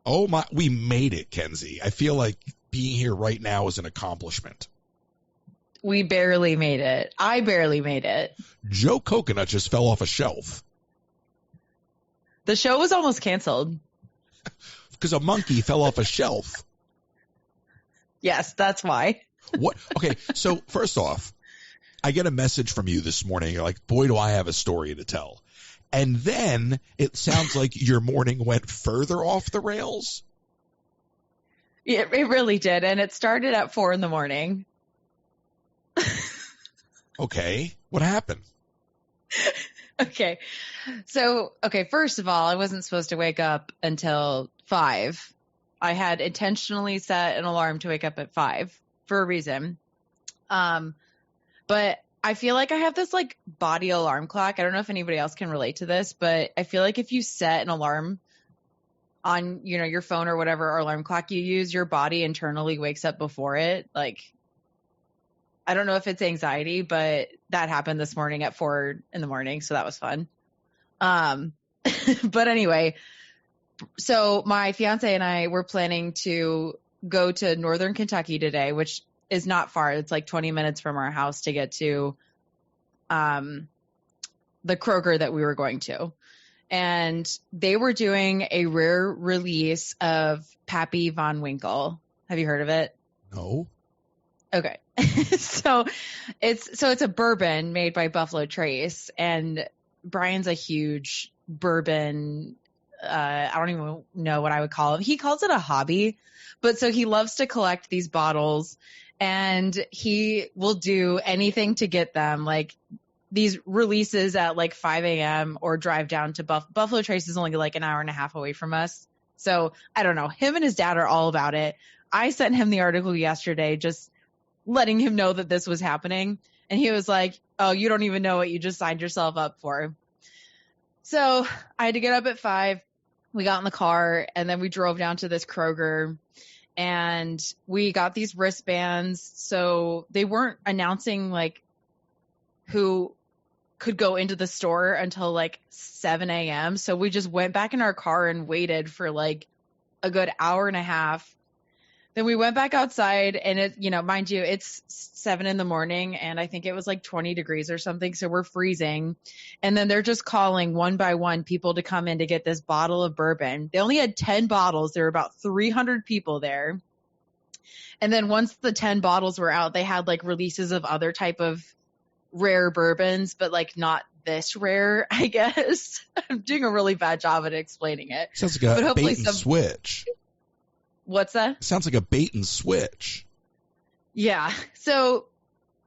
Oh my, we made it, Kensie. I feel like being here right now is an accomplishment. We barely made it. I barely made it. Joe Coconut just fell off a shelf. The show was almost canceled. Because a monkey fell off a shelf. Yes, that's why. What? Okay, so first off, I get a message from you this morning. You're like, boy, do I have a story to tell. And then it sounds like your morning went further off the rails. It really did. And it started at 4 a.m. Okay, what happened? Okay. So, first of all, I wasn't supposed to wake up until 5. I had intentionally set an alarm to wake up at 5 for a reason. But I feel like I have this like body alarm clock. I don't know if anybody else can relate to this, but I feel like if you set an alarm on, your phone or whatever alarm clock you use, your body internally wakes up before it. Like, I don't know if it's anxiety, but that happened this morning at 4 a.m. So that was fun. But anyway, so my fiance and I were planning to go to Northern Kentucky today, which is not far. It's like 20 minutes from our house to get to the Kroger that we were going to. And they were doing a rare release of Pappy Von Winkle. Have you heard of it? No. Okay. So it's a bourbon made by Buffalo Trace, and Brian's a huge bourbon. I don't even know what I would call it. He calls it a hobby, but so he loves to collect these bottles, and he will do anything to get them, like these releases at like 5 a.m. or drive down to Buffalo Trace is only like an hour and a half away from us. So I don't know. Him and his dad are all about it. I sent him the article yesterday, just letting him know that this was happening. And he was like, oh, you don't even know what you just signed yourself up for. So I had to get up at 5. We got in the car and then we drove down to this Kroger and we got these wristbands. So they weren't announcing like who could go into the store until like 7 a.m. So we just went back in our car and waited for like a good hour and a half. Then we went back outside and it, mind you, it's 7 a.m. and I think it was like 20 degrees or something. So we're freezing. And then they're just calling one by one people to come in to get this bottle of bourbon. They only had 10 bottles. There were about 300 people there. And then once the 10 bottles were out, they had like releases of other type of rare bourbons, but like not this rare, I guess. I'm doing a really bad job at explaining it. Sounds like a bait and switch. What's that? Sounds like a bait and switch. Yeah. So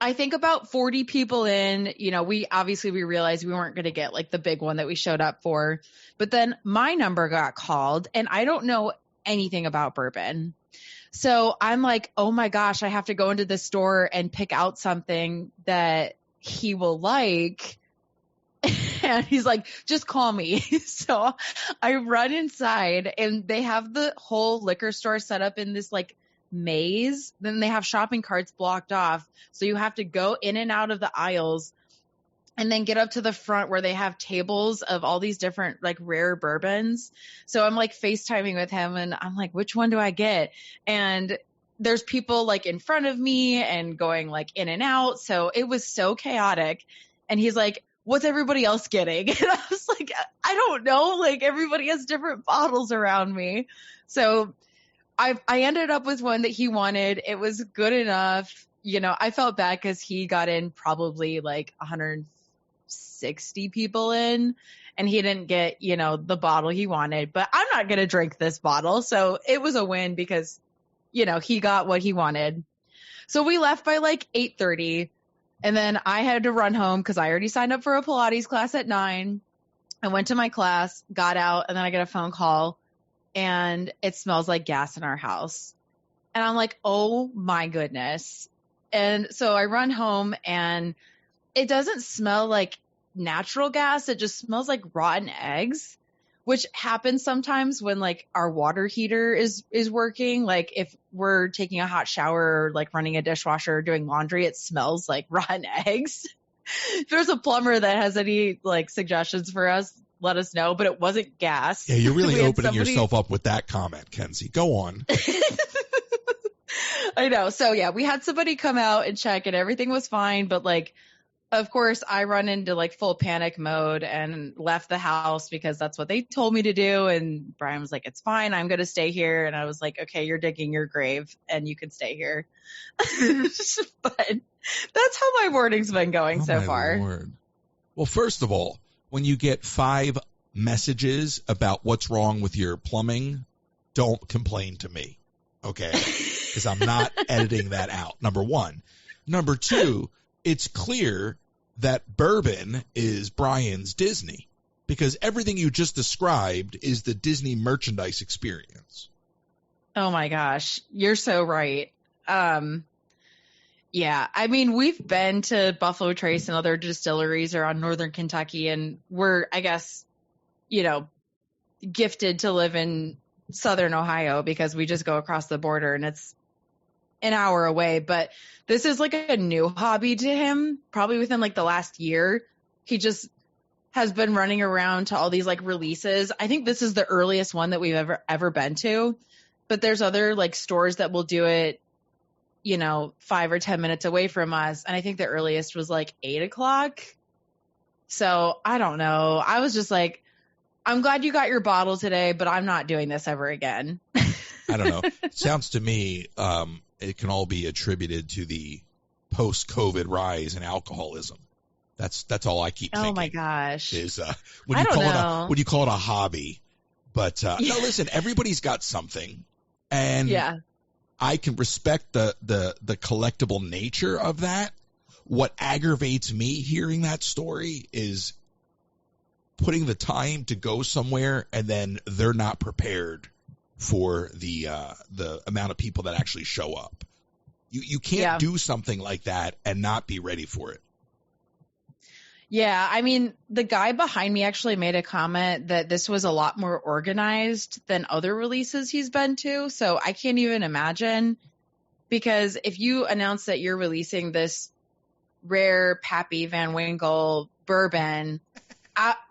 I think about 40 people in, we realized we weren't going to get like the big one that we showed up for. But then my number got called and I don't know anything about bourbon. So I'm like, oh my gosh, I have to go into the store and pick out something that he will like. And he's like, just call me. So I run inside and they have the whole liquor store set up in this like maze. Then they have shopping carts blocked off. So you have to go in and out of the aisles and then get up to the front where they have tables of all these different like rare bourbons. So I'm like FaceTiming with him and I'm like, which one do I get? And there's people like in front of me and going like in and out. So it was so chaotic. And he's like, what's everybody else getting? And I was like, I don't know. Like everybody has different bottles around me. So I ended up with one that he wanted. It was good enough. I felt bad because he got in probably like 160 people in and he didn't get, the bottle he wanted, but I'm not going to drink this bottle. So it was a win because, he got what he wanted. So we left by like 8:30. And then I had to run home because I already signed up for a Pilates class at 9. I went to my class, got out, and then I get a phone call, and it smells like gas in our house. And I'm like, oh, my goodness. And so I run home, and it doesn't smell like natural gas. It just smells like rotten eggs, which happens sometimes when, like, our water heater is working. Like, if we're taking a hot shower or, like, running a dishwasher or doing laundry, it smells like rotten eggs. If there's a plumber that has any, like, suggestions for us, let us know, but it wasn't gas. Yeah, you're really opening yourself up with that comment, Kensie. Go on. I know. So yeah, we had somebody come out and check and everything was fine. But like, of course I run into like full panic mode and left the house because that's what they told me to do. And Brian was like, it's fine. I'm going to stay here. And I was like, okay, you're digging your grave and you can stay here. But that's how my morning's been going so far. Lord. Well, first of all, when you get 5 messages about what's wrong with your plumbing, don't complain to me. Okay. Because I'm not editing that out. Number one. Number two, it's clear that bourbon is Brian's Disney because everything you just described is the Disney merchandise experience. Oh my gosh. You're so right. Yeah. I mean, we've been to Buffalo Trace and other distilleries around Northern Kentucky, and we're, I guess, gifted to live in Southern Ohio because we just go across the border and it's an hour away. But this is like a new hobby to him, probably within like the last year. He just has been running around to all these like releases. I think this is the earliest one that we've ever been to, but there's other like stores that will do it, 5 or 10 minutes away from us. And I think the earliest was like 8:00. So I don't know. I was just like, I'm glad you got your bottle today, but I'm not doing this ever again. I don't know. It sounds to me, it can all be attributed to the post-COVID rise in alcoholism. That's all I keep thinking. Oh my gosh. Is when you call it a hobby. But no, listen, everybody's got something. And I can respect the collectible nature of that. What aggravates me hearing that story is putting the time to go somewhere and then they're not prepared for the amount of people that actually show up. You can't do something like that and not be ready for it. Yeah, I mean, the guy behind me actually made a comment that this was a lot more organized than other releases he's been to. So I can't even imagine, because if you announce that you're releasing this rare Pappy Von Winkle bourbon,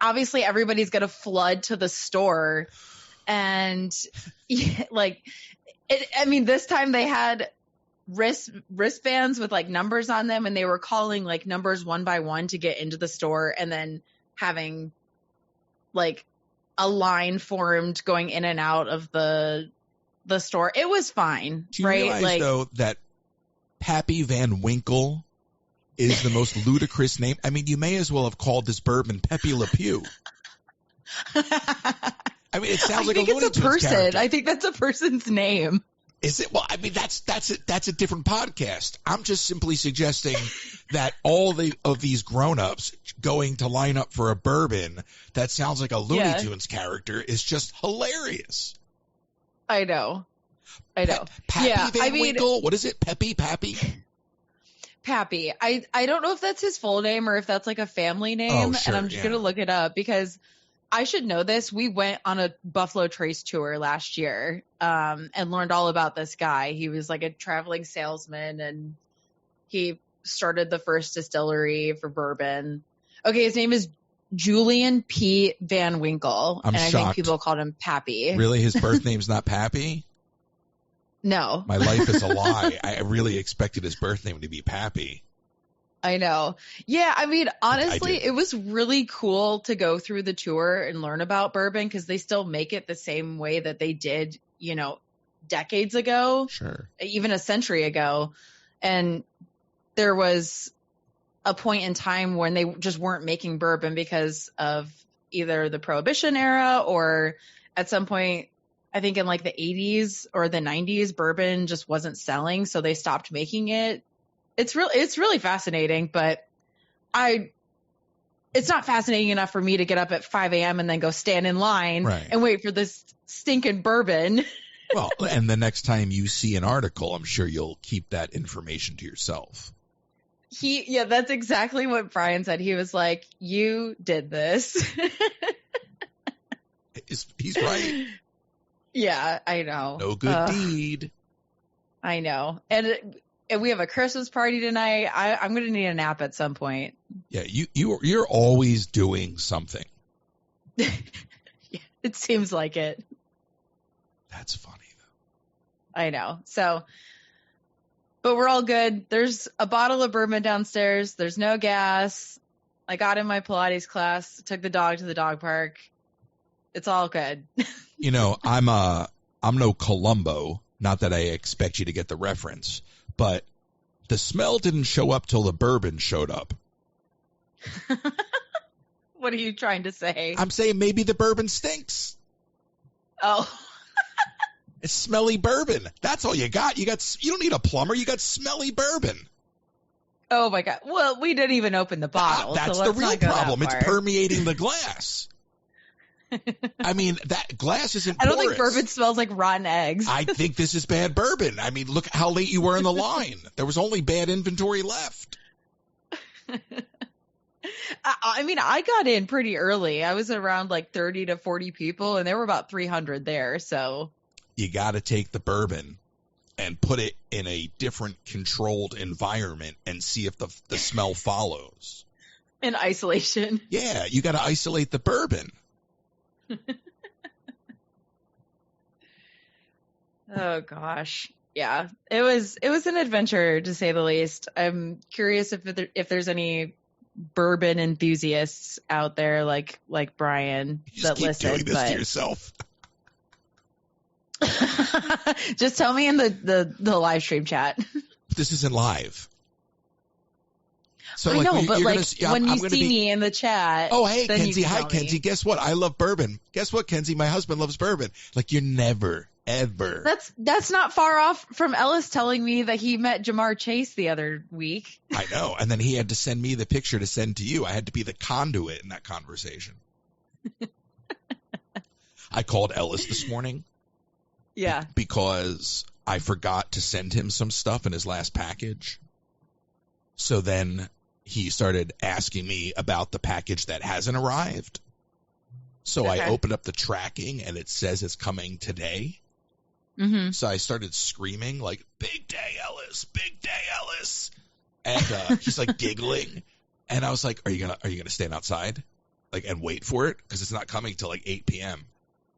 obviously everybody's going to flood to the store. And this time they had wristbands with like numbers on them, and they were calling like numbers one by one to get into the store, and then having like a line formed going in and out of the store. It was fine. Do you realize though that Pappy Von Winkle is the most ludicrous name? I mean, you may as well have called this bourbon Pepe Le Pew. I mean, it sounds like a Looney Tunes person. character. I think that's a person's name. Is it? Well, I mean, that's a different podcast. I'm just simply suggesting that all of these grown-ups going to line up for a bourbon that sounds like a Looney Tunes character is just hilarious. I know. Pappy Von Winkle? What is it? Pappy? Pappy. I don't know if that's his full name or if that's like a family name. Sure, and I'm just going to look it up because I should know this. We went on a Buffalo Trace tour last year and learned all about this guy. He was like a traveling salesman, and he started the first distillery for bourbon. Okay, his name is Julian P. Van Winkle. I'm shocked. I think people called him Pappy. Really? His birth name's not Pappy? No. My life is a lie. I really expected his birth name to be Pappy. I know. Yeah, I mean, honestly, it was really cool to go through the tour and learn about bourbon because they still make it the same way that they did, decades ago. Sure. Even a century ago. And there was a point in time when they just weren't making bourbon because of either the Prohibition era or at some point, I think in like the 80s or the 90s, bourbon just wasn't selling. So they stopped making it. It's really fascinating, but it's not fascinating enough for me to get up at 5 a.m. and then go stand in line and wait for this stinking bourbon. Well, and the next time you see an article, I'm sure you'll keep that information to yourself. That's exactly what Brian said. He was like, you did this. He's right. Yeah, I know. No good deed. I know. And we have a Christmas party tonight. I'm going to need a nap at some point. Yeah, you're always doing something. Yeah, it seems like it. That's funny, though. I know. So, but we're all good. There's a bottle of bourbon downstairs. There's no gas. I got in my Pilates class, took the dog to the dog park. It's all good. You know, I'm no Columbo. Not that I expect you to get the reference, but the smell didn't show up till the bourbon showed up. What are you trying to say? I'm saying maybe the bourbon stinks. Oh. It's smelly bourbon. That's all you got. You don't need a plumber. You got smelly bourbon. Oh my God. Well, we didn't even open the bottle. That's so the let's real not go problem. that It's far. permeating the glass. I mean, that glass isn't I don't porous. think bourbon smells like rotten eggs. I think this is bad bourbon. I mean, look how late you were in the line. There was only bad inventory left. I mean, I got in pretty early. I was around like 30 to 40 people, and there were about 300 there. So You got to take the bourbon and put it in a different controlled environment and see if the smell follows. in isolation. Yeah, you got to isolate the bourbon. Oh gosh. Yeah. It was an adventure, to say the least. I'm curious if there's any bourbon enthusiasts out there like Brian You just that keep listen. doing this But to yourself. just tell me in the live stream chat. This isn't live. So I know, but you're like gonna, when you I'm gonna see be, me in the chat. oh, hey, then you Kensie. can Hi, tell me. Kensie. Guess what? I love bourbon. Guess what, Kensie? My husband loves bourbon. Like, you're never, ever. That's not far off from Ellis telling me that he met Jamar Chase the other week. I know. And then he had to send me the picture to send to you. I had to be the conduit in that conversation. I called Ellis this morning. Yeah. Because I forgot to send him some stuff in his last package. So then he started asking me about the package that hasn't arrived. So Okay. I opened up the tracking and it says it's coming today. Mm-hmm. So I started screaming like, "Big day, Ellis, big day, Ellis." And he's like giggling. And I was like, are you gonna stand outside like and wait for it? Because it's not coming till like 8 p.m.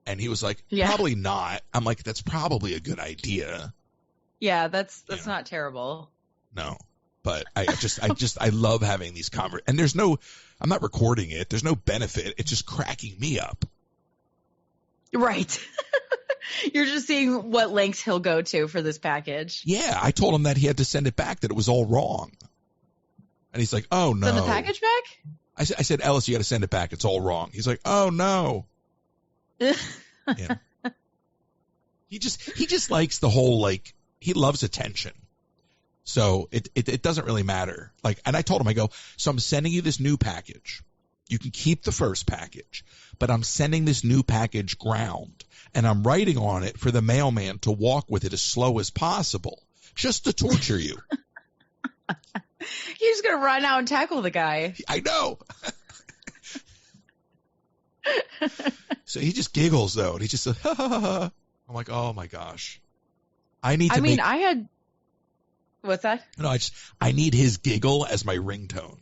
And he was like, Yeah. probably not. I'm like, that's probably a good idea. Yeah, that's Yeah. not terrible. No, but I love having these and I'm not recording it. There's no benefit. It's just cracking me up. Right. You're just seeing what lengths he'll go to for this package. Yeah. I told him that he had to send it back, that it was all wrong. And he's like, oh no. Send the package back? I said, Ellis, you got to send it back. It's all wrong. He's like, oh no. Yeah. He just likes the whole, like, he loves attention. So it doesn't really matter. Like, and I told him, I go, so I'm sending you this new package. You can keep the first package, but I'm sending this new package ground, and I'm writing on it for the mailman to walk with it as slow as possible, just to torture you. You're just going to run out and tackle the guy. I know. So he just giggles, though, and he just says, ha, ha, ha, ha. I'm like, oh my gosh. I had, what's that? No, I need his giggle as my ringtone.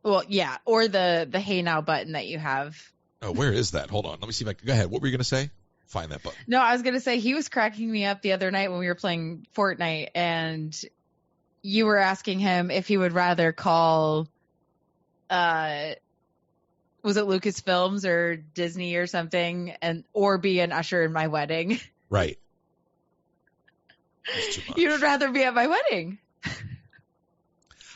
Well, yeah, or the Hey Now button that you have. Oh, where is that? Hold on. Let me see if I can. Go ahead. What were you going to say? Find that button. No, I was going to say he was cracking me up the other night when we were playing Fortnite, and you were asking him if he would rather call, was it Lucasfilms or Disney or something, or be an usher in my wedding. Right. That's too much. You would rather be at my wedding.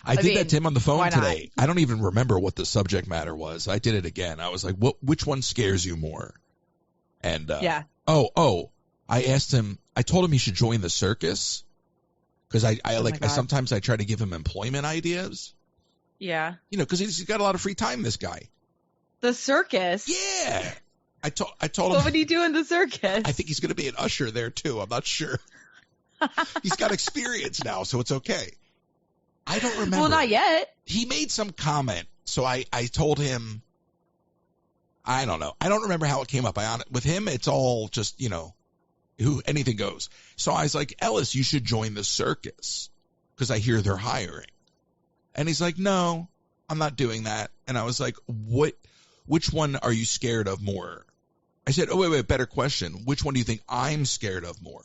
I did that to him on the phone why not? today. I don't even remember what the subject matter was. I did it again. I was like, which one scares you more? And, Yeah. I asked him, I told him he should join the circus. Cause I sometimes I try to give him employment ideas. Yeah. You know, cause he's got a lot of free time, this guy. The circus? Yeah. I told him. What would he do in the circus? I think he's going to be an usher there too. I'm not sure. He's got experience now, so it's okay. I don't remember. Well, not yet. He made some comment, so I told him, I don't know. I don't remember how it came up. With him, it's all just, anything goes. So I was like, Ellis, you should join the circus because I hear they're hiring. And he's like, no, I'm not doing that. And I was like, which one are you scared of more? I said, oh, wait, better question. Which one do you think I'm scared of more?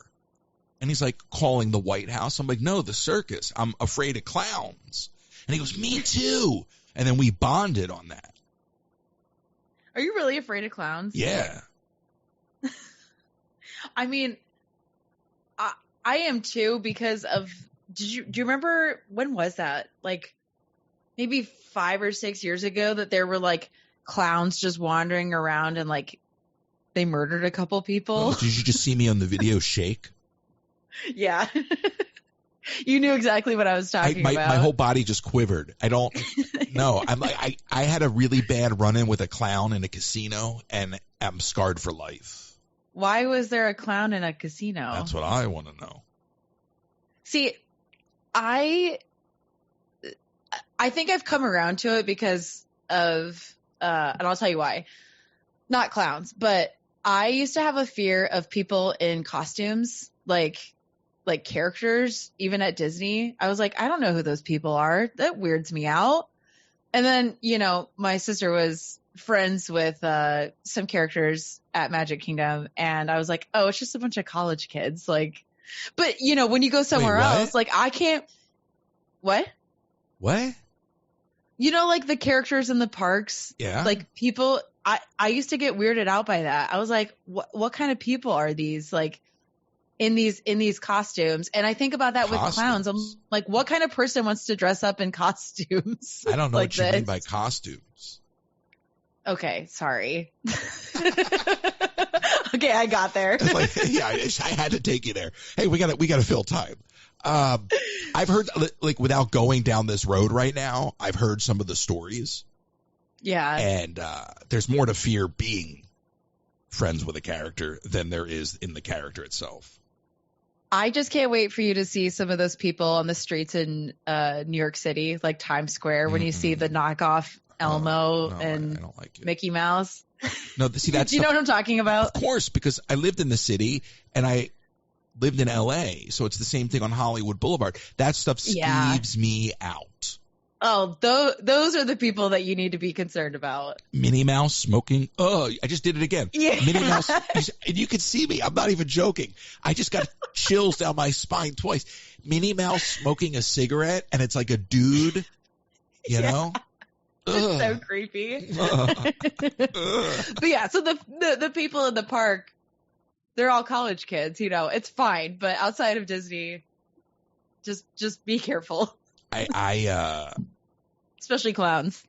And he's like, calling the White House. I'm like, no, the circus. I'm afraid of clowns. And he goes, me too. And then we bonded on that. Are you really afraid of clowns? Yeah. I mean, I am too, because of, do you remember, when was that? Like maybe 5 or 6 years ago, that there were like clowns just wandering around and like they murdered a couple people. Oh, did you just see me on the video shake? Yeah. You knew exactly what I was talking about. My whole body just quivered. I don't know. I'm like, I had a really bad run-in with a clown in a casino, and I'm scarred for life. Why was there a clown in a casino? That's what I want to know. See, I think I've come around to it because of, and I'll tell you why. Not clowns, but I used to have a fear of people in costumes, like characters, even at Disney. I was like, I don't know who those people are. That weirds me out. And then, my sister was friends with some characters at Magic Kingdom, and I was like, oh, it's just a bunch of college kids. Like, but when you go somewhere else, like I can't. What? Like the characters in the parks. Yeah. Like people, I used to get weirded out by that. I was like, what kind of people are these? Like, in these costumes. And I think about that with clowns. I'm like, what kind of person wants to dress up in costumes? I don't know like what you mean by costumes. Okay, sorry. Okay, I got there. I had to take you there. Hey, we gotta fill time. I've heard, like, without going down this road right now, I've heard some of the stories. Yeah. And there's more to fear being friends with a character than there is in the character itself. I just can't wait for you to see some of those people on the streets in New York City, like Times Square, when you see the knockoff Elmo and I don't like it. Mickey Mouse. No, see, that's Do you know what I'm talking about? Of course, because I lived in the city and I lived in LA, so it's the same thing on Hollywood Boulevard. That stuff skeeves me out. Oh, those are the people that you need to be concerned about. Minnie Mouse smoking. Oh, I just did it again. Yeah. Minnie Mouse. And you can see me. I'm not even joking. I just got chills down my spine twice. Minnie Mouse smoking a cigarette, and it's like a dude, you know? It's so creepy. But yeah, so the people in the park, they're all college kids, it's fine. But outside of Disney, just be careful. Especially clowns.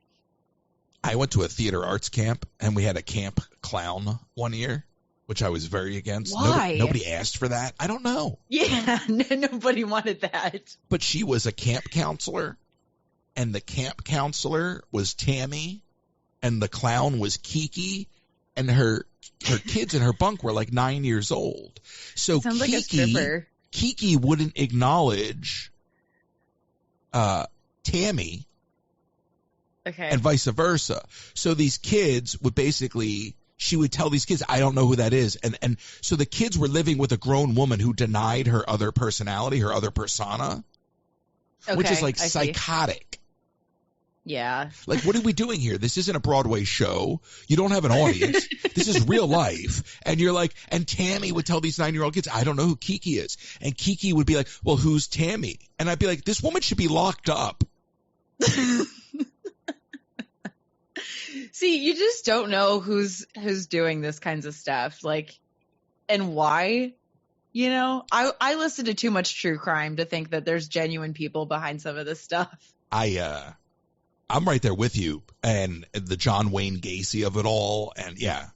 I went to a theater arts camp, and we had a camp clown one year, which I was very against. Why? Nobody asked for that. I don't know. Yeah, nobody wanted that. But she was a camp counselor, and the camp counselor was Tammy, and the clown was Kiki, and her kids in her bunk were like 9 years old. So sounds like a stripper. Kiki wouldn't acknowledge Tammy, okay, and vice versa. So these kids would she would tell these kids, I don't know who that is. And so the kids were living with a grown woman who denied her other personality, her other persona, which is like psychotic. Yeah. Like, what are we doing here? This isn't a Broadway show. You don't have an audience. This is real life. And you're like, and Tammy would tell these 9-year-old kids, I don't know who Kiki is. And Kiki would be like, well, who's Tammy? And I'd be like, this woman should be locked up. See, you just don't know who's doing this kinds of stuff, like, and why. I listen to too much true crime to think that there's genuine people behind some of this stuff. I'm right there with you, and the John Wayne Gacy of it all, and yeah.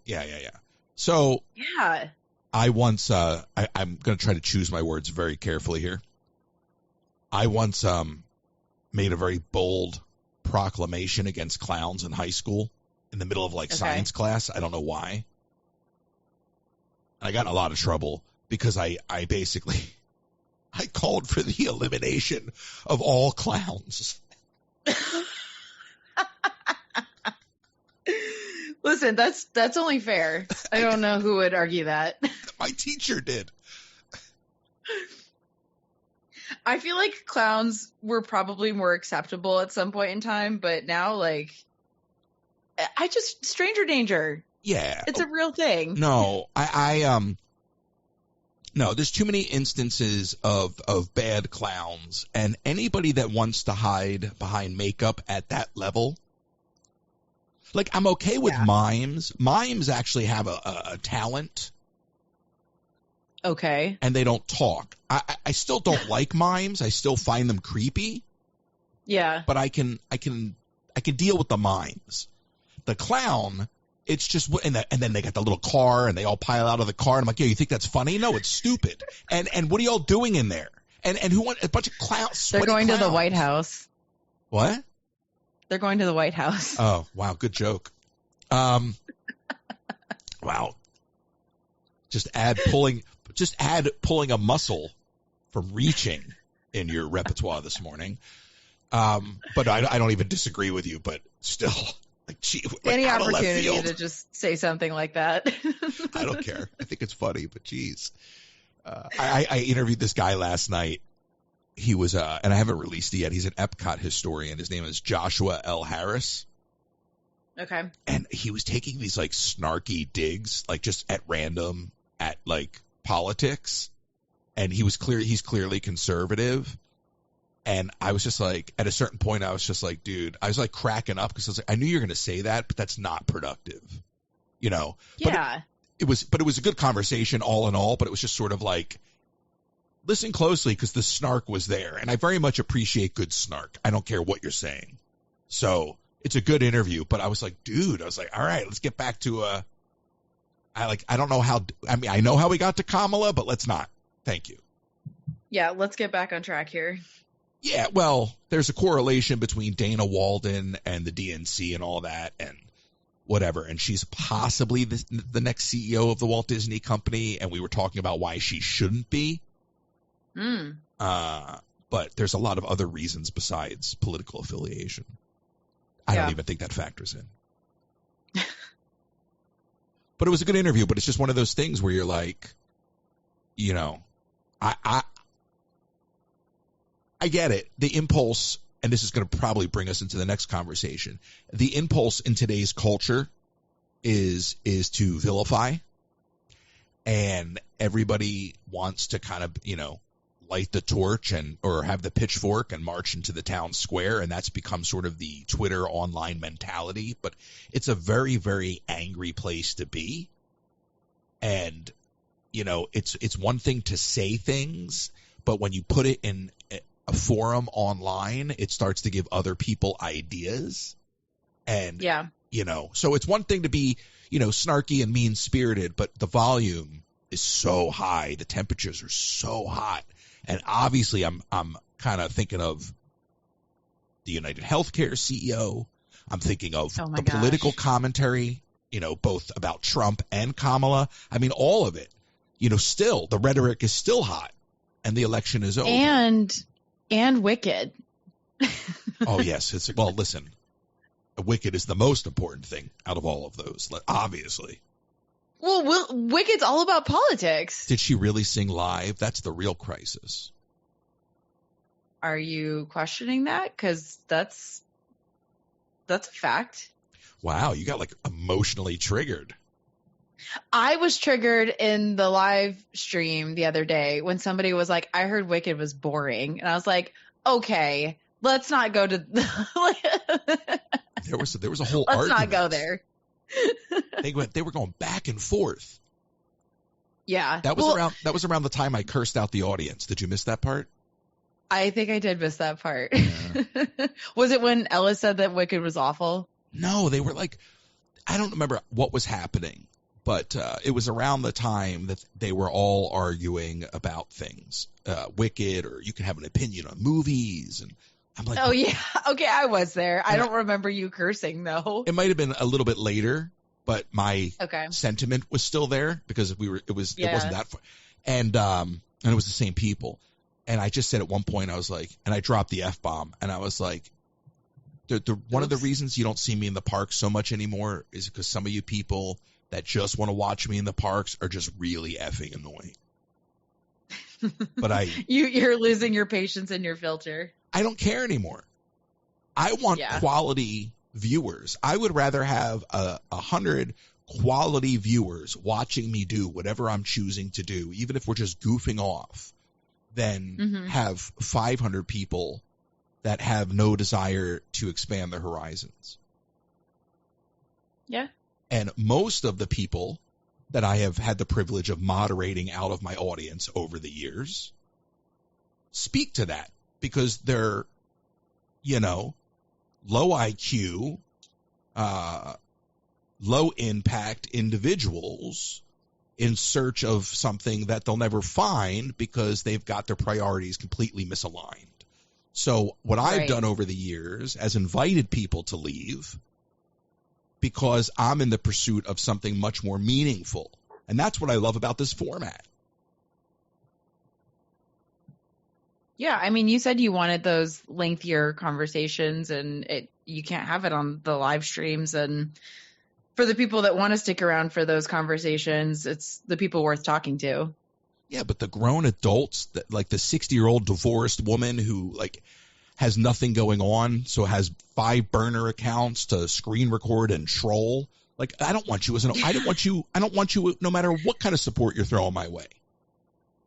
So yeah, I once I'm going to try to choose my words very carefully here. I once made a very bold proclamation against clowns in high school in the middle of science class. I don't know why. I got in a lot of trouble because I basically I called for the elimination of all clowns. Listen, that's only fair. I don't know who would argue that. My teacher did. I feel like clowns were probably more acceptable at some point in time, but now, stranger danger. Yeah. It's a real thing. No, no, there's too many instances of bad clowns, and anybody that wants to hide behind makeup at that level. Like, I'm okay with mimes. Mimes actually have a talent. Okay. And they don't talk. I still don't like mimes. I still find them creepy. Yeah. But I can deal with the mimes. The clown, it's just, and then they got the little car and they all pile out of the car. And I'm like, yeah, you think that's funny? No, it's stupid. And what are y'all doing in there? And who want a bunch of clowns? They're going to the White House. What? They're going to the White House. Oh, wow. Good joke. Wow. Just add pulling a muscle from reaching in your repertoire this morning. But I don't even disagree with you, but still, like, any opportunity to just say something like that. I don't care. I think it's funny, but geez. I interviewed this guy last night. He was, and I haven't released it yet. He's an Epcot historian. His name is Joshua L. Harris. Okay. And he was taking these like snarky digs, like just at random at like politics. And he's clearly conservative. And I was just like, at a certain point, I was just like, dude, I was like cracking up because I was like, I knew you were going to say that, but that's not productive, you know? Yeah. But it was a good conversation all in all, but it was just sort of like, listen closely because the snark was there. And I very much appreciate good snark. I don't care what you're saying. So it's a good interview, but I was like, dude, all right, let's get back to I don't know I know how we got to Kamala, but let's not. Thank you. Yeah, let's get back on track here. Yeah, well, there's a correlation between Dana Walden and the DNC and all that and whatever. And she's possibly the next CEO of the Walt Disney Company. And we were talking about why she shouldn't be. But there's a lot of other reasons besides political affiliation. I don't even think that factors in. But it was a good interview, but it's just one of those things where you're like, you know, I get it. The impulse, and this is going to probably bring us into the next conversation. The impulse in today's culture is to vilify, and everybody wants to kind of, you know, light the torch or have the pitchfork and march into the town square, and that's become sort of the Twitter online mentality. But it's a very, very angry place to be. And, you know, it's one thing to say things, but when you put it in a forum online, it starts to give other people ideas. And, you know, so it's one thing to be, you know, snarky and mean-spirited, but the volume is so high. The temperatures are so hot. And obviously I'm kind of thinking of the United Healthcare CEO. I'm thinking of the political commentary, you know, both about Trump and Kamala. I mean, all of it, you know, still the rhetoric is still hot and the election is over. And Wicked. Oh, yes. Well, listen, Wicked is the most important thing out of all of those, obviously. Well, Wicked's all about politics. Did she really sing live? That's the real crisis. Are you questioning that? Because that's a fact. Wow, you got like emotionally triggered. I was triggered in the live stream the other day when somebody was like, I heard Wicked was boring. And I was like, okay, let's not go to there was a whole let's argument. not go there. They were going back and forth. Yeah. That was around the time I cursed out the audience. Did you miss that part? I think I did miss that part. Yeah. Was it when Ella said that Wicked was awful? No, they were like, I don't remember what was happening, but it was around the time that they were all arguing about things. Wicked, or you can have an opinion on movies, and I'm like, oh yeah, okay, I was there. I don't remember you cursing though. It might have been a little bit later, but my sentiment was still there because it wasn't that far, and it was the same people. And I just said at one point, I was like, and I dropped the F-bomb, and I was like, one of the reasons you don't see me in the parks so much anymore is because some of you people that just want to watch me in the parks are just really effing annoying. But you're losing your patience and your filter. I don't care anymore. I want quality viewers. I would rather have 100 quality viewers watching me do whatever I'm choosing to do, even if we're just goofing off, than have 500 people that have no desire to expand their horizons. Yeah. And most of the people that I have had the privilege of moderating out of my audience over the years speak to that, because they're, low IQ, low impact individuals in search of something that they'll never find because they've got their priorities completely misaligned. So what I've done over the years is invited people to leave because I'm in the pursuit of something much more meaningful. And that's what I love about this format. Yeah, I mean, you said you wanted those lengthier conversations, and you can't have it on the live streams. And for the people that want to stick around for those conversations, it's the people worth talking to. Yeah, but the grown adults, that like the 60-year-old divorced woman who has nothing going on, so has 5 burner accounts to screen record and troll. I don't want you I don't want you no matter what kind of support you're throwing my way.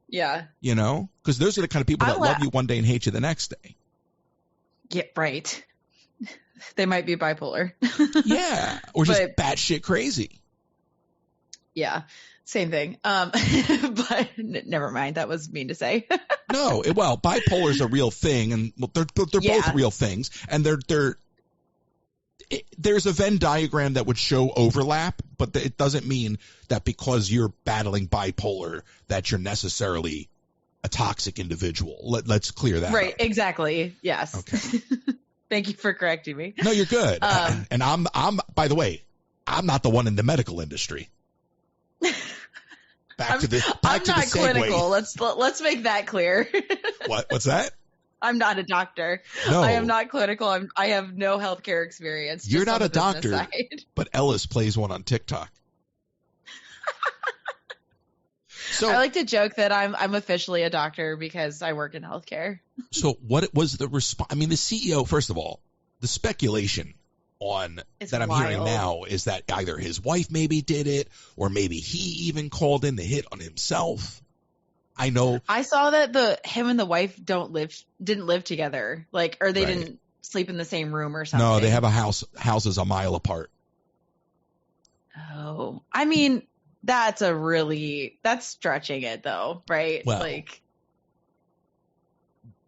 Yeah. Because those are the kind of people that love you one day and hate you the next day. Yeah, right. They might be bipolar. Yeah. Or just batshit crazy. Yeah. Same thing. But never mind. That was mean to say. No. Well, bipolar is a real thing, and they're both real things. And there's a Venn diagram that would show overlap, but it doesn't mean that because you're battling bipolar that you're necessarily a toxic individual. Let's clear that right. up. Exactly. Yes. Okay. Thank you for correcting me. No, you're good. And I'm by the way, I'm not the one in the medical industry. I'm not clinical. Let's make that clear. What's that? I'm not a doctor. No. I am not clinical. I have no healthcare experience. You're not a doctor, but Ellis plays one on TikTok. So I like to joke that I'm officially a doctor because I work in healthcare. So what was the response? I mean, the CEO, first of all, the speculation that I'm hearing now is that either his wife maybe did it, or maybe he even called in the hit on himself. I know. I saw that him and the wife didn't live together, or they didn't sleep in the same room or something. No, they have houses a mile apart. Oh, I mean, that's stretching it though, right?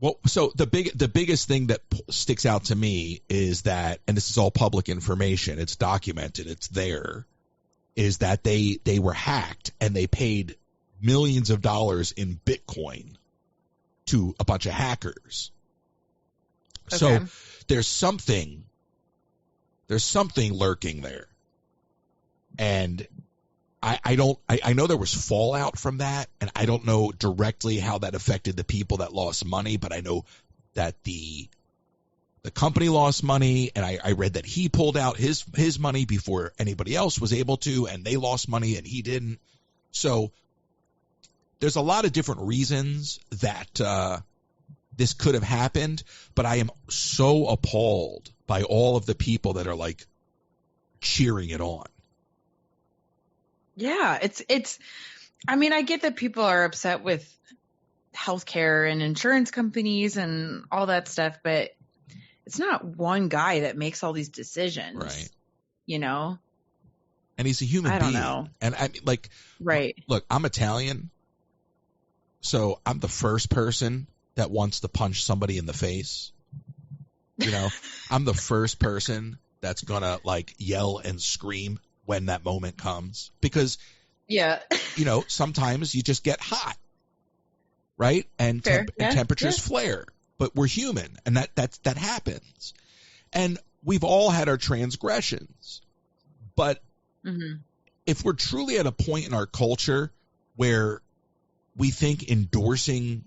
Well, so the biggest thing that sticks out to me is that, and this is all public information, it's documented, it's there, is that they were hacked and they paid millions of dollars in Bitcoin to a bunch of hackers. Okay. So there's something lurking there. And I know there was fallout from that, and I don't know directly how that affected the people that lost money, but I know that the company lost money, and I read that he pulled out his money before anybody else was able to, and they lost money and he didn't. So there's a lot of different reasons that this could have happened, but I am so appalled by all of the people that are cheering it on. Yeah, I mean, I get that people are upset with healthcare and insurance companies and all that stuff, but it's not one guy that makes all these decisions. Right. And he's a human being. I don't know. And I mean, right. Look, I'm Italian, so I'm the first person that wants to punch somebody in the face. I'm the first person that's gonna yell and scream when that moment comes, because sometimes you just get hot, right? And, and temperatures flare, but we're human, and that happens. And we've all had our transgressions, but if we're truly at a point in our culture where we think endorsing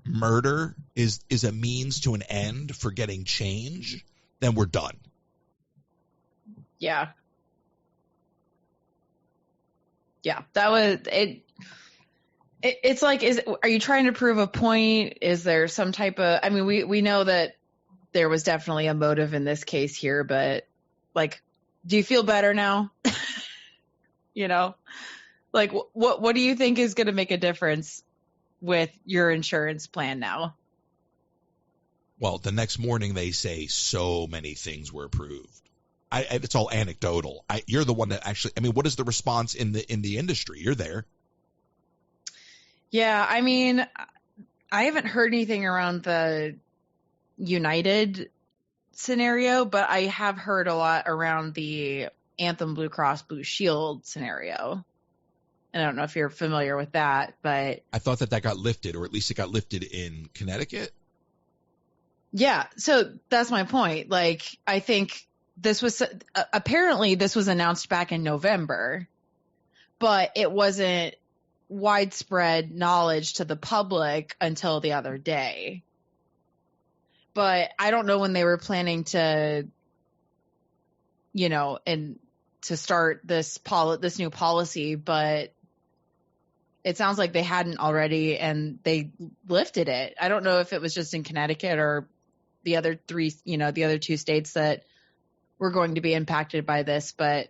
murder is a means to an end for getting change, then we're done. Yeah. Yeah, that was it. It's are you trying to prove a point? Is there some type of, I mean, we know that there was definitely a motive in this case here, but like, do you feel better now? You know, like what do you think is going to make a difference with your insurance plan now? Well, the next morning they say so many things were approved. It's all anecdotal. You're the one that actually, I mean, what is the response in the industry? You're there. Yeah. I mean, I haven't heard anything around the United scenario, but I have heard a lot around the Anthem Blue Cross Blue Shield scenario. And I don't know if you're familiar with that, but I thought that got lifted, or at least it got lifted in Connecticut. Yeah. So that's my point. Like, I think this was apparently this was announced back in November, but it wasn't widespread knowledge to the public until the other day. But I don't know when they were planning to, you know, and to start this new policy, but it sounds like they hadn't already and they lifted it. I don't know if it was just in Connecticut or the other three, you know, the other two states that were going to be impacted by this, but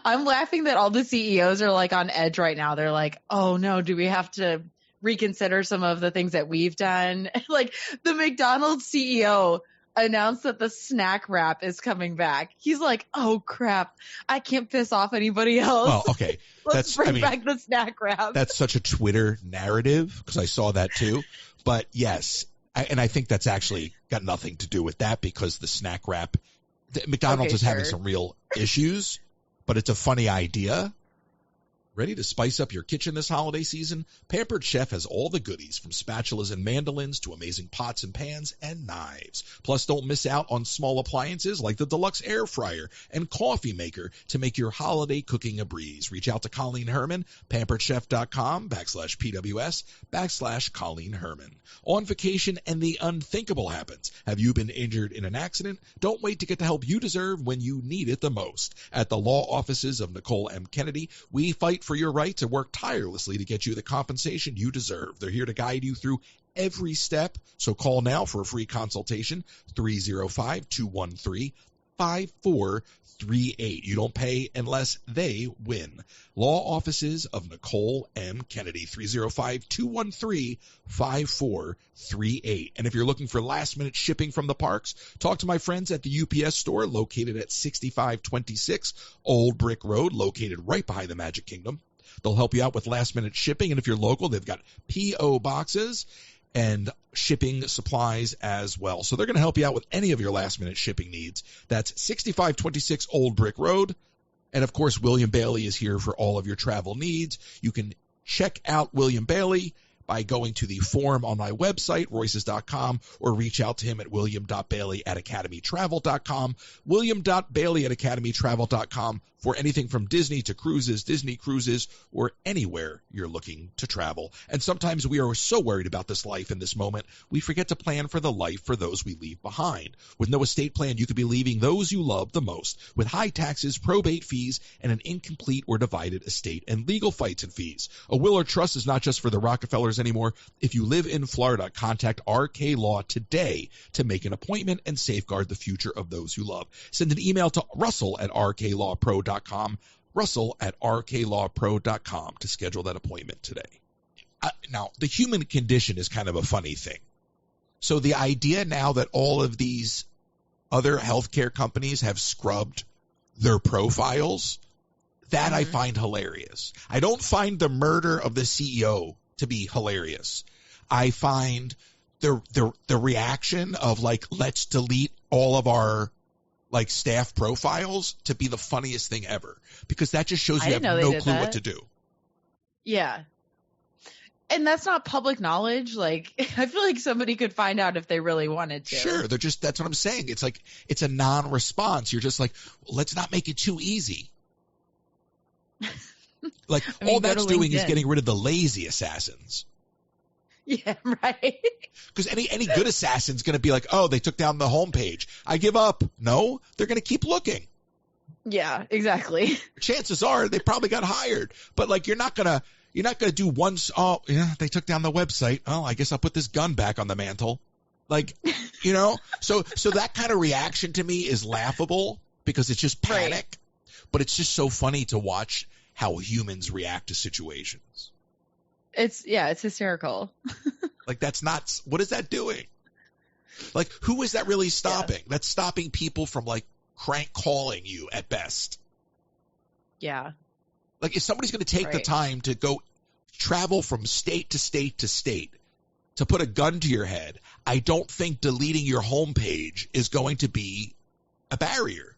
I'm laughing that all the CEOs are like on edge right now. They're like, oh no, do we have to reconsider some of the things that we've done? Like the McDonald's CEO announced that the snack wrap is coming back. He's like, oh crap, I can't piss off anybody else. Well, okay. Let's bring back the snack wrap. That's such a Twitter narrative because I saw that too. But yes, and I think that's actually got nothing to do with that because the snack wrap, McDonald's is having some real issues, but it's a funny idea. Ready to spice up your kitchen this holiday season? Pampered Chef has all the goodies from spatulas and mandolins to amazing pots and pans and knives. Plus, don't miss out on small appliances like the deluxe air fryer and coffee maker to make your holiday cooking a breeze. Reach out to Colleen Herman, pamperedchef.com/PWS/Colleen Herman. On vacation and the unthinkable happens. Have you been injured in an accident? Don't wait to get the help you deserve when you need it the most. At the law offices of Nicole M. Kennedy, we fight for your right to work tirelessly to get you the compensation you deserve. They're here to guide you through every step. So call now for a free consultation, 305-213-5438. You don't pay unless they win. Law offices of Nicole M. Kennedy, 305-213-5438. And if you're looking for last-minute shipping from the parks, talk to my friends at the UPS store located at 6526 Old Brick Road, located right behind the Magic Kingdom. They'll help you out with last-minute shipping, and if you're local, they've got P.O. boxes and shipping supplies as well. So they're going to help you out with any of your last-minute shipping needs. That's 6526 Old Brick Road. And, of course, William.bailey is here for all of your travel needs. You can check out William.bailey by going to the form on my website, royces.com, or reach out to him at william.bailey@academytravel.com, william.bailey@academytravel.com for anything from Disney to cruises, Disney cruises, or anywhere you're looking to travel. And sometimes we are so worried about this life in this moment, we forget to plan for the life for those we leave behind. With no estate plan, you could be leaving those you love the most, with high taxes, probate fees, and an incomplete or divided estate, and legal fights and fees. A will or trust is not just for the Rockefellers anymore. If you live in Florida, contact RK Law today to make an appointment and safeguard the future of those you love. Send an email to russell@rklawpro.com, russell@rklawpro.com to schedule that appointment today. Now, the human condition is kind of a funny thing. So the idea now that all of these other healthcare companies have scrubbed their profiles, that I find hilarious. I don't find the murder of the CEO to be hilarious. I find the reaction of like, let's delete all of our like staff profiles to be the funniest thing ever, because that just shows you have no clue what to do. Yeah. And that's not public knowledge. Like, I feel like somebody could find out if they really wanted to. Sure. That's what I'm saying. It's like, it's a non-response. You're just like, well, let's not make it too easy. Like, I mean, all that's doing is getting rid of the lazy assassins. Yeah, right. Because any good assassin's going to be like, oh, they took down the homepage, I give up. No, they're going to keep looking. Yeah, exactly. Chances are they probably got hired, but like you're not gonna do once. Oh, yeah, they took down the website. Oh, I guess I'll put this gun back on the mantle. Like, you know, so that kind of reaction to me is laughable because it's just panic, Right. but it's just so funny to watch how humans react to situations. It's hysterical. Like, that's not, what is that doing? Like, who is that really stopping? Yeah. That's stopping people from like crank calling you at best. Yeah. Like, if somebody's going to take the Right. time to go travel from state to state to state to put a gun to your head, I don't think deleting your homepage is going to be a barrier.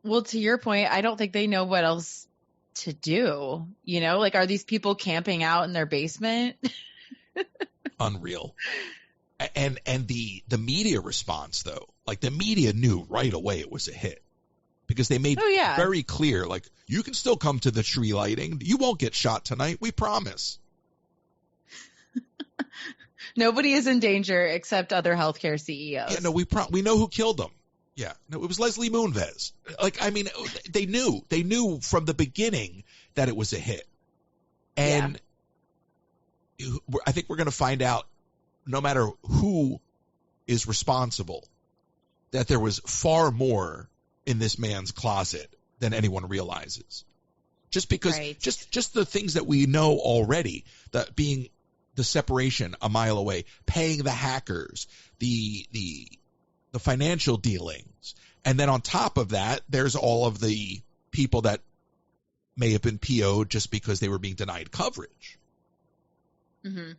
Well, to your point, I don't think they know what else to do. You know, like, are these people camping out in their basement? Unreal. And the media response, though, like, the media knew right away it was a hit because they made very clear, like, you can still come to the tree lighting. You won't get shot tonight. We promise. Nobody is in danger except other healthcare CEOs. Yeah, no, we know who killed them. Yeah, no, it was Leslie Moonves. Like, I mean, they knew from the beginning that it was a hit. And I think we're going to find out, no matter who is responsible, that there was far more in this man's closet than anyone realizes. Just because, just the things that we know already, that being the separation a mile away, paying the hackers, the financial dealings, and then on top of that, there's all of the people that may have been PO'd just because they were being denied coverage. Mm-hmm.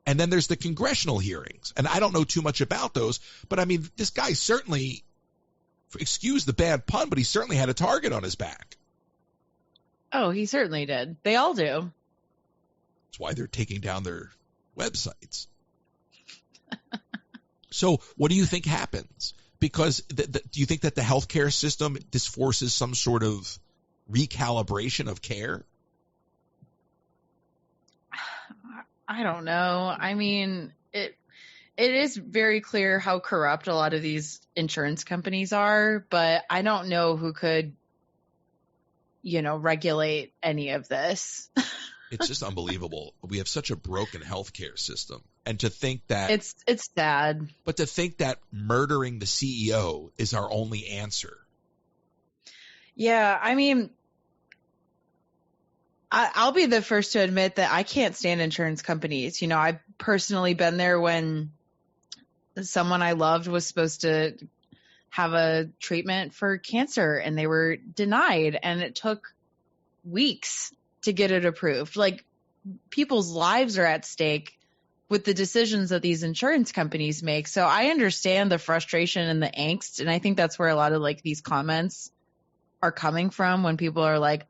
And then there's the congressional hearings. And I don't know too much about those, but I mean, this guy certainly, excuse the bad pun, but he certainly had a target on his back. Oh, he certainly did. They all do. That's why they're taking down their websites. So what do you think happens? Because do you think that the healthcare system, this forces some sort of recalibration of care? I don't know. I mean, it is very clear how corrupt a lot of these insurance companies are, but I don't know who could, regulate any of this. It's just unbelievable. We have such a broken healthcare system. And to think that it's sad. But to think that murdering the CEO is our only answer. Yeah, I mean, I'll be the first to admit that I can't stand insurance companies. You know, I've personally been there when someone I loved was supposed to have a treatment for cancer and they were denied, and it took weeks to get it approved. Like, people's lives are at stake with the decisions that these insurance companies make. So I understand the frustration and the angst. And I think that's where a lot of like these comments are coming from, when people are like,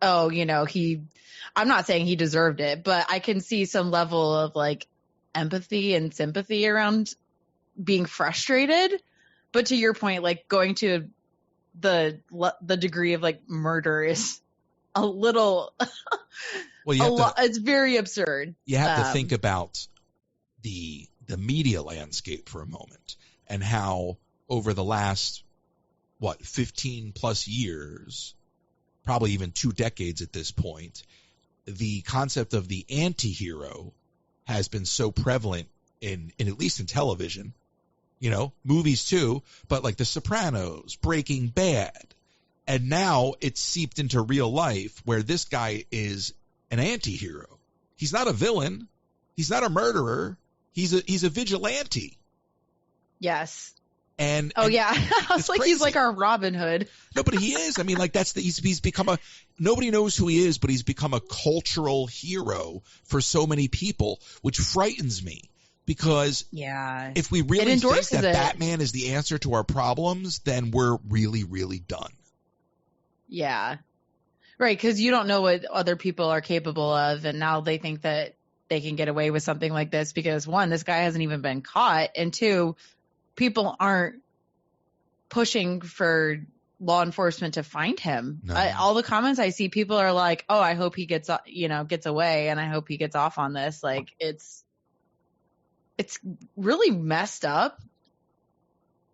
oh, I'm not saying he deserved it, but I can see some level of like empathy and sympathy around being frustrated. But to your point, like, going to the degree of like murder is a little, it's very absurd. You have to think about the media landscape for a moment, and how over the last, 15 plus years, probably even 2 decades at this point, the concept of the anti-hero has been so prevalent in at least in television, movies too, but like The Sopranos, Breaking Bad. And now it's seeped into real life, where this guy is an anti-hero. He's not a villain. He's not a murderer. He's a vigilante. Yes. And yeah, I was like, crazy. He's like our Robin Hood. No, but he is. I mean, like, he's become nobody knows who he is, but he's become a cultural hero for so many people, which frightens me, because if we really think that Batman is the answer to our problems, then we're really, really done. Yeah. Right, because you don't know what other people are capable of, and now they think that they can get away with something like this because, one, this guy hasn't even been caught, and two, people aren't pushing for law enforcement to find him. No. All the comments I see, people are like, "Oh, I hope he gets away, and I hope he gets off on this." Like, it's really messed up.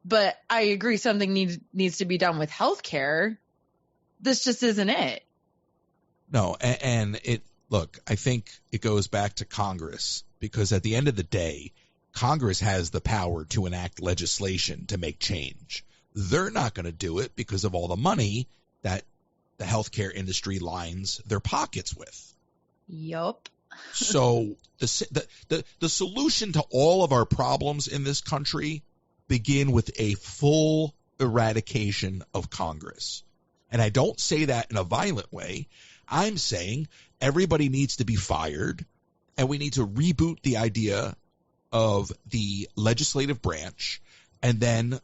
But I agree, something needs to be done with healthcare. This just isn't it. No, and look, I think it goes back to Congress, because at the end of the day, Congress has the power to enact legislation to make change. They're not going to do it because of all the money that the healthcare industry lines their pockets with. Yup. So the solution to all of our problems in this country begin with a full eradication of Congress. And I don't say that in a violent way. I'm saying everybody needs to be fired, and we need to reboot the idea of the legislative branch and then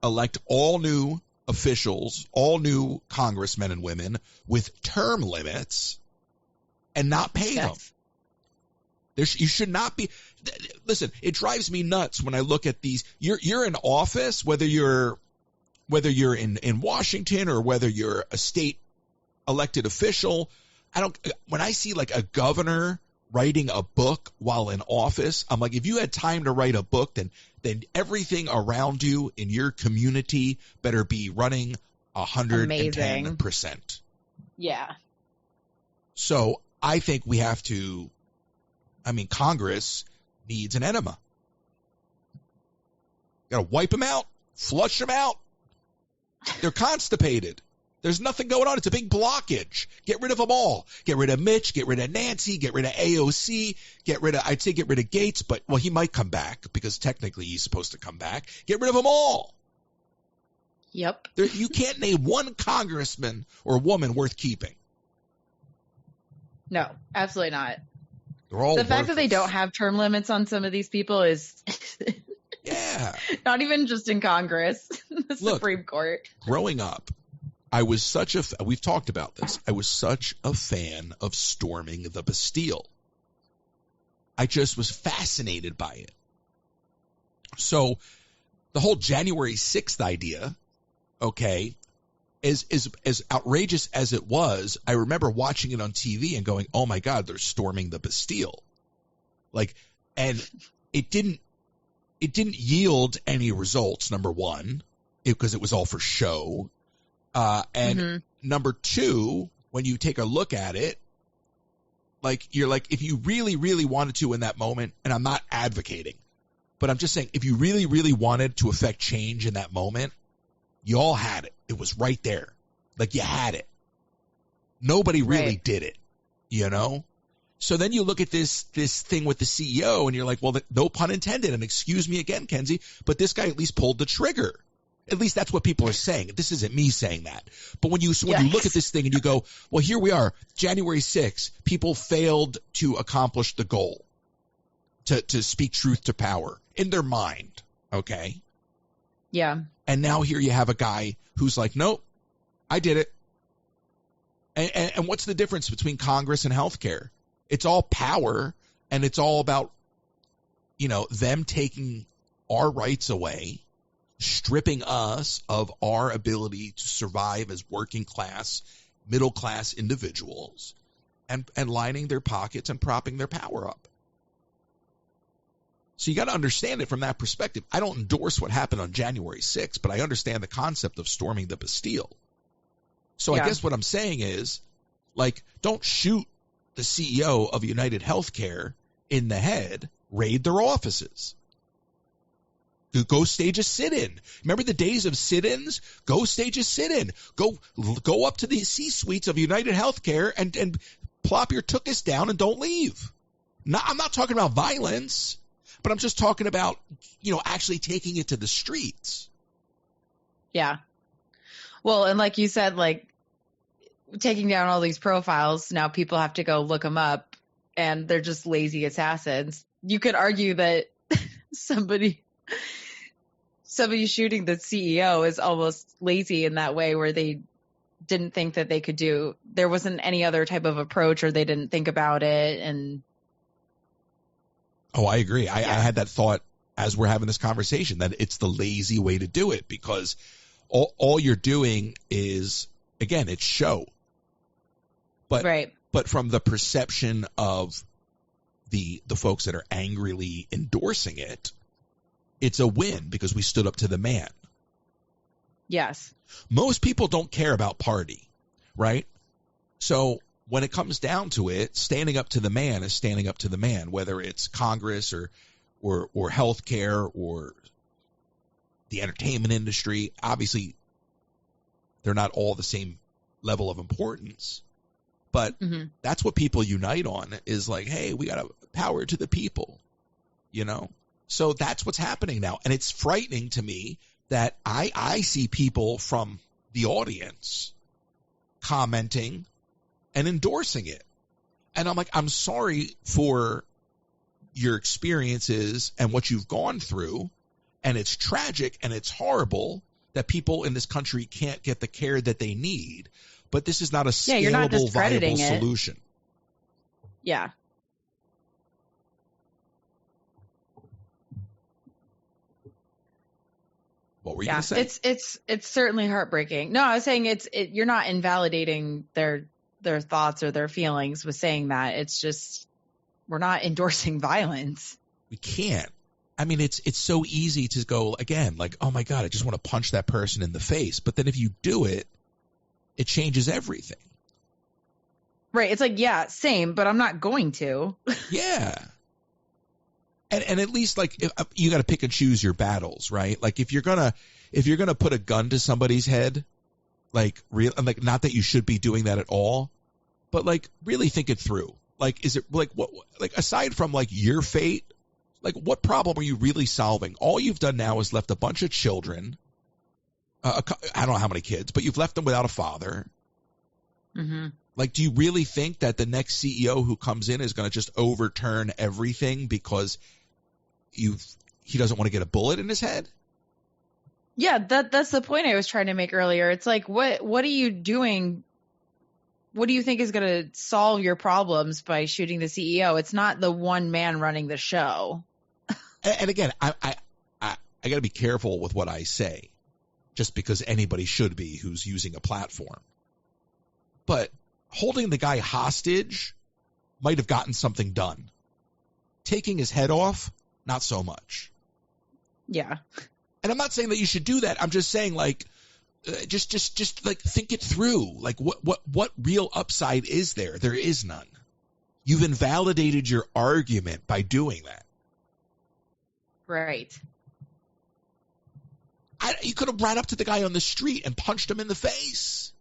elect all new officials, all new congressmen and women with term limits and not pay them. You should not be. Listen, it drives me nuts when I look at these. You're in office, whether you're in Washington or whether you're a state elected official. When I see like a governor writing a book while in office, I'm like, if you had time to write a book, then everything around you in your community better be running 110%. Yeah. So I think we have to. Congress needs an enema. Got to wipe them out, flush them out. They're constipated. There's nothing going on. It's a big blockage. Get rid of them all. Get rid of Mitch. Get rid of Nancy. Get rid of AOC. I'd say get rid of Gates, but, well, he might come back because technically he's supposed to come back. Get rid of them all. Yep. You can't name one congressman or woman worth keeping. No, absolutely not. The fact that they don't have term limits on some of these people is yeah. Not even just in Congress, the Supreme Court. Growing up, we've talked about this. I was such a fan of storming the Bastille. I just was fascinated by it. So the whole January 6th idea, okay, is as outrageous as it was. I remember watching it on TV and going, "Oh my God, they're storming the Bastille!" And it didn't yield any results. Number one, because it was all for show, and number two, when you take a look at it, you're like, if you really, really wanted to in that moment, and I'm not advocating, but I'm just saying, if you really, really wanted to affect change in that moment, you all had it. It was right there. You had it. Nobody really did it, So then you look at this thing with the CEO and you're like, well, no pun intended. And excuse me again, Kensie, but this guy at least pulled the trigger. At least that's what people are saying. This isn't me saying that. But when you look at this thing and you go, well, here we are, January 6th, people failed to accomplish the goal to speak truth to power in their mind. Okay. Yeah. And now here you have a guy who's like, nope, I did it. And what's the difference between Congress and healthcare? It's all power, and it's all about, them taking our rights away, stripping us of our ability to survive as working class, middle class individuals, and lining their pockets and propping their power up. So you got to understand it from that perspective. I don't endorse what happened on January 6th, but I understand the concept of storming the Bastille. So I guess what I'm saying is, don't shoot the CEO of United Healthcare in the head, raid their offices. Go stage a sit-in. Remember the days of sit-ins? Go stage a sit-in. Go up to the C-suites of United Healthcare and plop your tuchus down and don't leave. I'm not talking about violence, but I'm just talking about, actually taking it to the streets. Yeah. Well, and like you said, taking down all these profiles, now people have to go look them up, and they're just lazy assassins. You could argue that somebody shooting the CEO is almost lazy in that way, where they didn't think that there wasn't any other type of approach, or they didn't think about it. And I agree. I had that thought as we're having this conversation, that it's the lazy way to do it, because all you're doing is, again, it's show. But from the perception of the folks that are angrily endorsing it, it's a win because we stood up to the man. Yes. Most people don't care about party, right? So when it comes down to it, standing up to the man is standing up to the man, whether it's Congress or healthcare or the entertainment industry. Obviously, they're not all the same level of importance, but that's what people unite on is like, hey, we got to power to the people, you know? So that's what's happening now. And it's frightening to me that I see people from the audience commenting and endorsing it. And I'm like, I'm sorry for your experiences and what you've gone through. And it's tragic and it's horrible that people in this country can't get the care that they need. But this is not a scalable, viable solution. Yeah. What were you going to say? It's certainly heartbreaking. No, I was saying you're not invalidating their thoughts or their feelings with saying that. It's just we're not endorsing violence. We can't. I mean, it's so easy to go again, like, oh my God, I just want to punch that person in the face. But then if you do it, it changes everything. Right. It's like, yeah, same, but I'm not going to. Yeah. And at least like you got to pick and choose your battles, right? Like if you're gonna put a gun to somebody's head, like not that you should be doing that at all, but like really think it through. Like, is it like what? Like aside from like your fate, like what problem are you really solving? All you've done now is left a bunch of children. I don't know how many kids, but you've left them without a father. Mm-hmm. Like, do you really think that the next CEO who comes in is going to just overturn everything because he doesn't want to get a bullet in his head? Yeah, that's the point I was trying to make earlier. It's like, what are you doing? What do you think is going to solve your problems by shooting the CEO? It's not the one man running the show. And again, I got to be careful with what I say, just because anybody should be who's using a platform. But holding the guy hostage might have gotten something done. Taking his head off, not so much. Yeah. And I'm not saying that you should do that. I'm just saying, like, just like think it through. Like, what real upside is there? There is none. You've invalidated your argument by doing that. Right. You could have ran up to the guy on the street and punched him in the face.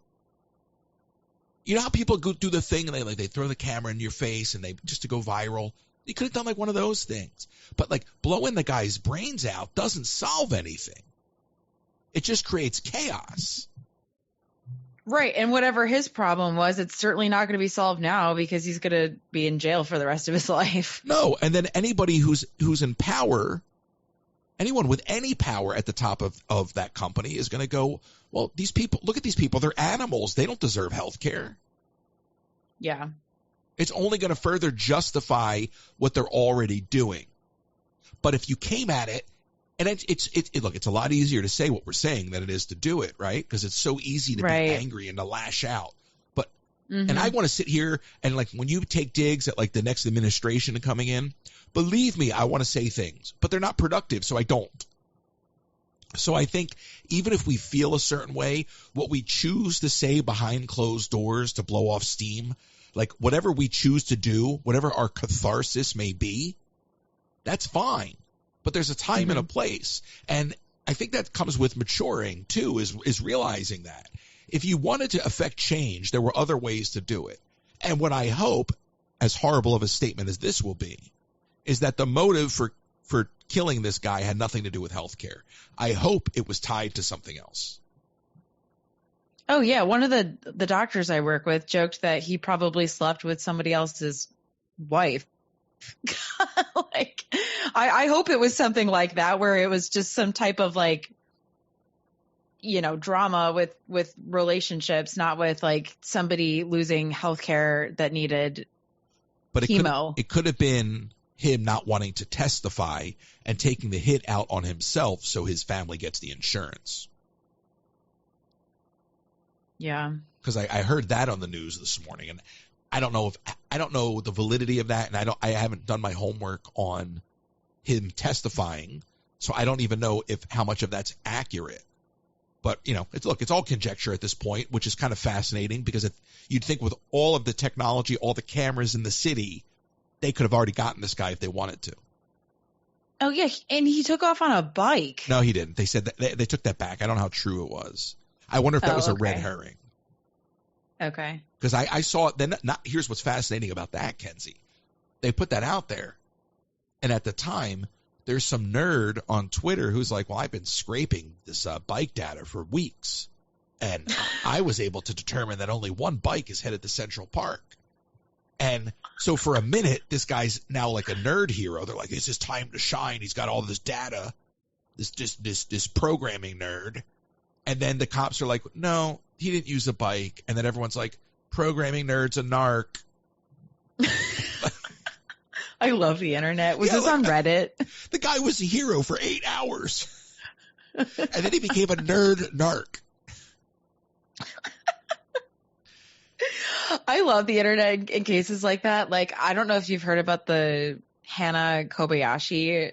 You know how people go do the thing and they throw the camera in your face and just to go viral. You could have done like one of those things. But like blowing the guy's brains out doesn't solve anything. It just creates chaos. Right. And whatever his problem was, it's certainly not going to be solved now because he's going to be in jail for the rest of his life. No. And then anybody who's in power, anyone with any power at the top of that company is going to go, well, these people, look at these people. They're animals. They don't deserve health care. Yeah. It's only going to further justify what they're already doing. But if you came at it, and look, it's a lot easier to say what we're saying than it is to do it, right? Because it's so easy to be angry and to lash out. But and I want to sit here and like when you take digs at like the next administration coming in, believe me, I want to say things, but they're not productive, so I don't. So I think even if we feel a certain way, what we choose to say behind closed doors to blow off steam, like whatever we choose to do, whatever our catharsis may be, that's fine. But there's a time and a place. And I think that comes with maturing too, is realizing that. If you wanted to affect change, there were other ways to do it. And what I hope, as horrible of a statement as this will be, is that the motive for killing this guy had nothing to do with healthcare. I hope it was tied to something else. Oh yeah, one of the doctors I work with joked that he probably slept with somebody else's wife. Like, I hope it was something like that, where it was just some type of like, you know, drama with relationships, not with like somebody losing healthcare that needed chemo. It could have been him not wanting to testify and taking the hit out on himself so his family gets the insurance. Yeah. Because I heard that on the news this morning, and I don't know the validity of that, and I haven't done my homework on him testifying, so I don't even know how much of that's accurate. But you know, it's all conjecture at this point, which is kind of fascinating because you'd think with all of the technology, all the cameras in the city, they could have already gotten this guy if they wanted to. Oh, yeah. And he took off on a bike. No, he didn't. They said that they took that back. I don't know how true it was. I wonder if that was a red herring. Okay. Because I saw it. Then here's what's fascinating about that, Kensie. They put that out there. And at the time, there's some nerd on Twitter who's like, well, I've been scraping this bike data for weeks. And I was able to determine that only one bike is headed to Central Park. And so for a minute, this guy's now like a nerd hero. They're like, it's his time to shine. He's got all this data, this programming nerd. And then the cops are like, no, he didn't use a bike. And then everyone's like, programming nerd's a narc. I love the internet. Was this on Reddit? The guy was a hero for 8 hours. And then he became a nerd narc. I love the internet in cases like that. Like, I don't know if you've heard about the Hannah Kobayashi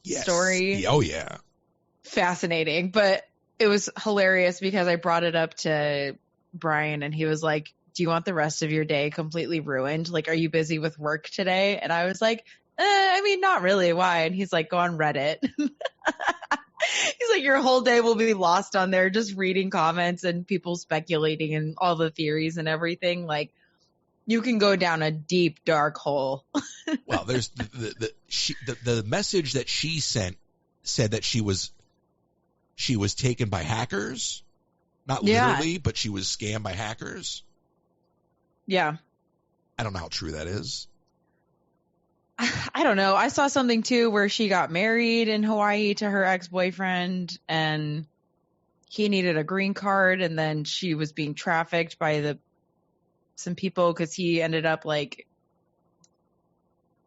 story. Oh, yeah. Fascinating. But it was hilarious because I brought it up to Brian and he was like, do you want the rest of your day completely ruined? Like, are you busy with work today? And I was like, I mean, not really. Why? And he's like, go on Reddit. He's like, your whole day will be lost on there just reading comments and people speculating and all the theories and everything. Like, you can go down a deep, dark hole. Well, there's the message that she sent said that she was taken by hackers. Not literally, but she was scammed by hackers. Yeah. I don't know how true that is. I don't know. I saw something too where she got married in Hawaii to her ex-boyfriend and he needed a green card and then she was being trafficked by some people because he ended up like,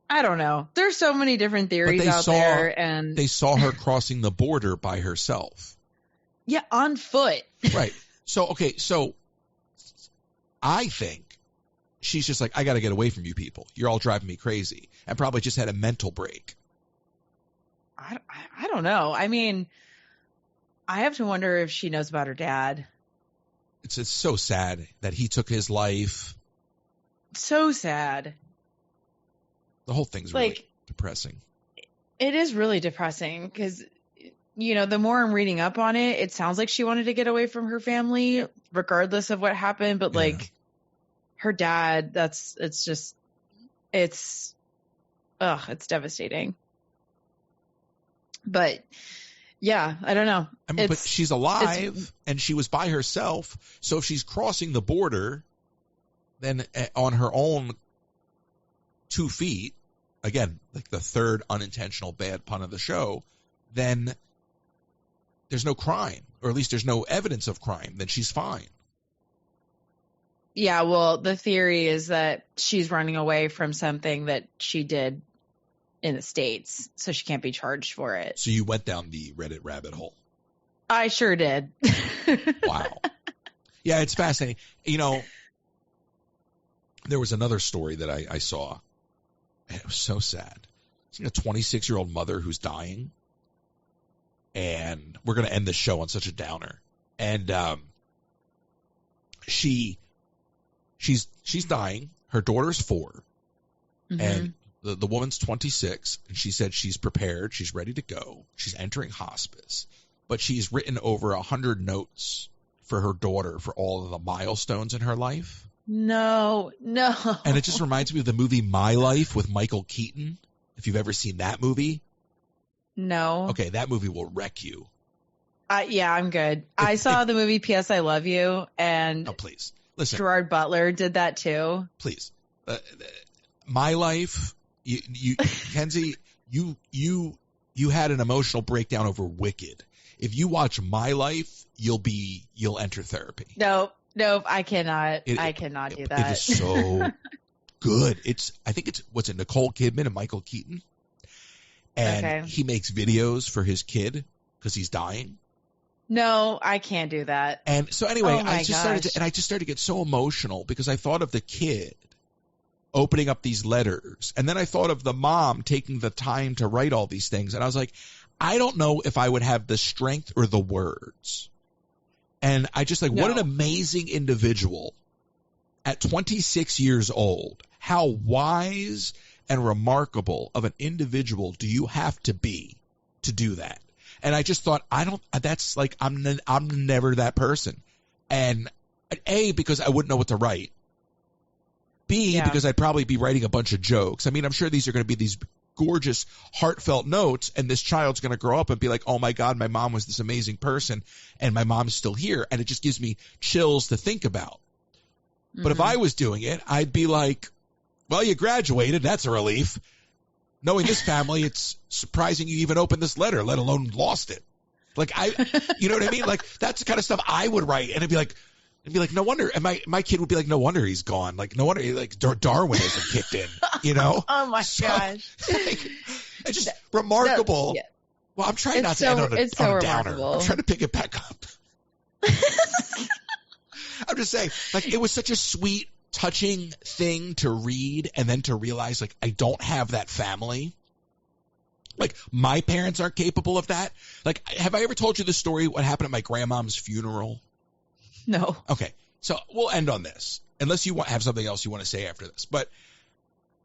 I don't know. There's so many different theories out there and they saw her crossing the border by herself. Yeah, on foot. Right. So I think she's just like, I got to get away from you people. You're all driving me crazy. And probably just had a mental break. I don't know. I mean, I have to wonder if she knows about her dad. It's so sad that he took his life. So sad. The whole thing's really depressing. It is really depressing because, you know, the more I'm reading up on it, it sounds like she wanted to get away from her family regardless of what happened. But like her dad, it's devastating. But yeah, I don't know. I mean, but she's alive and she was by herself. So if she's crossing the border, then on her own 2 feet, again, like the third unintentional bad pun of the show, then there's no crime, or at least there's no evidence of crime. Then she's fine. Yeah, well, the theory is that she's running away from something that she did in the States, so she can't be charged for it. So you went down the Reddit rabbit hole. I sure did. Wow. Yeah, it's fascinating. You know, there was another story that I saw, and it was so sad. It's like a 26-year-old mother who's dying, and we're going to end this show on such a downer. And she's dying. Her daughter's 4, and the woman's 26, and she said she's prepared. She's ready to go. She's entering hospice, but she's written over 100 notes for her daughter for all of the milestones in her life. No. And it just reminds me of the movie My Life with Michael Keaton. If you've ever seen that movie. No. Okay, that movie will wreck you. Yeah, I'm good. I saw the movie P.S. I Love You, and please listen. Gerard Butler did that too. Please, My Life. Kensie, you had an emotional breakdown over Wicked. If you watch My Life, you'll enter therapy. Nope, I cannot. I cannot do that. It is so good. I think it's Nicole Kidman and Michael Keaton, and he makes videos for his kid because he's dying. No, I can't do that. And so anyway, I just started to get so emotional because I thought of the kid opening up these letters. And then I thought of the mom taking the time to write all these things. And I was like, I don't know if I would have the strength or the words. And I just what an amazing individual at 26 years old, how wise and remarkable of an individual do you have to be to do that? And I just thought, that's like, I'm never that person. And A, because I wouldn't know what to write. B, because I'd probably be writing a bunch of jokes. I mean, I'm sure these are going to be these gorgeous, heartfelt notes, and this child's going to grow up and be like, oh my God, my mom was this amazing person, and my mom's still here. And it just gives me chills to think about. Mm-hmm. But if I was doing it, I'd be like, well, you graduated. That's a relief. Knowing this family, it's surprising you even opened this letter, let alone lost it. Like, you know what I mean? Like, that's the kind of stuff I would write. And it'd be like, no wonder. And my kid would be like, no wonder he's gone. Like, no wonder, like, Darwinism kicked in, you know? Oh my gosh. Like, it's just remarkable. Yeah. Well, I'm trying not to end on a downer. I'm trying to pick it back up. I'm just saying, like, it was such a sweet, touching thing to read, and then to realize, like, I don't have that family. Like, my parents aren't capable of that. Like, have I ever told you the story what happened at my grandmom's funeral? No. Okay, so we'll end on this, unless you have something else you want to say after this. But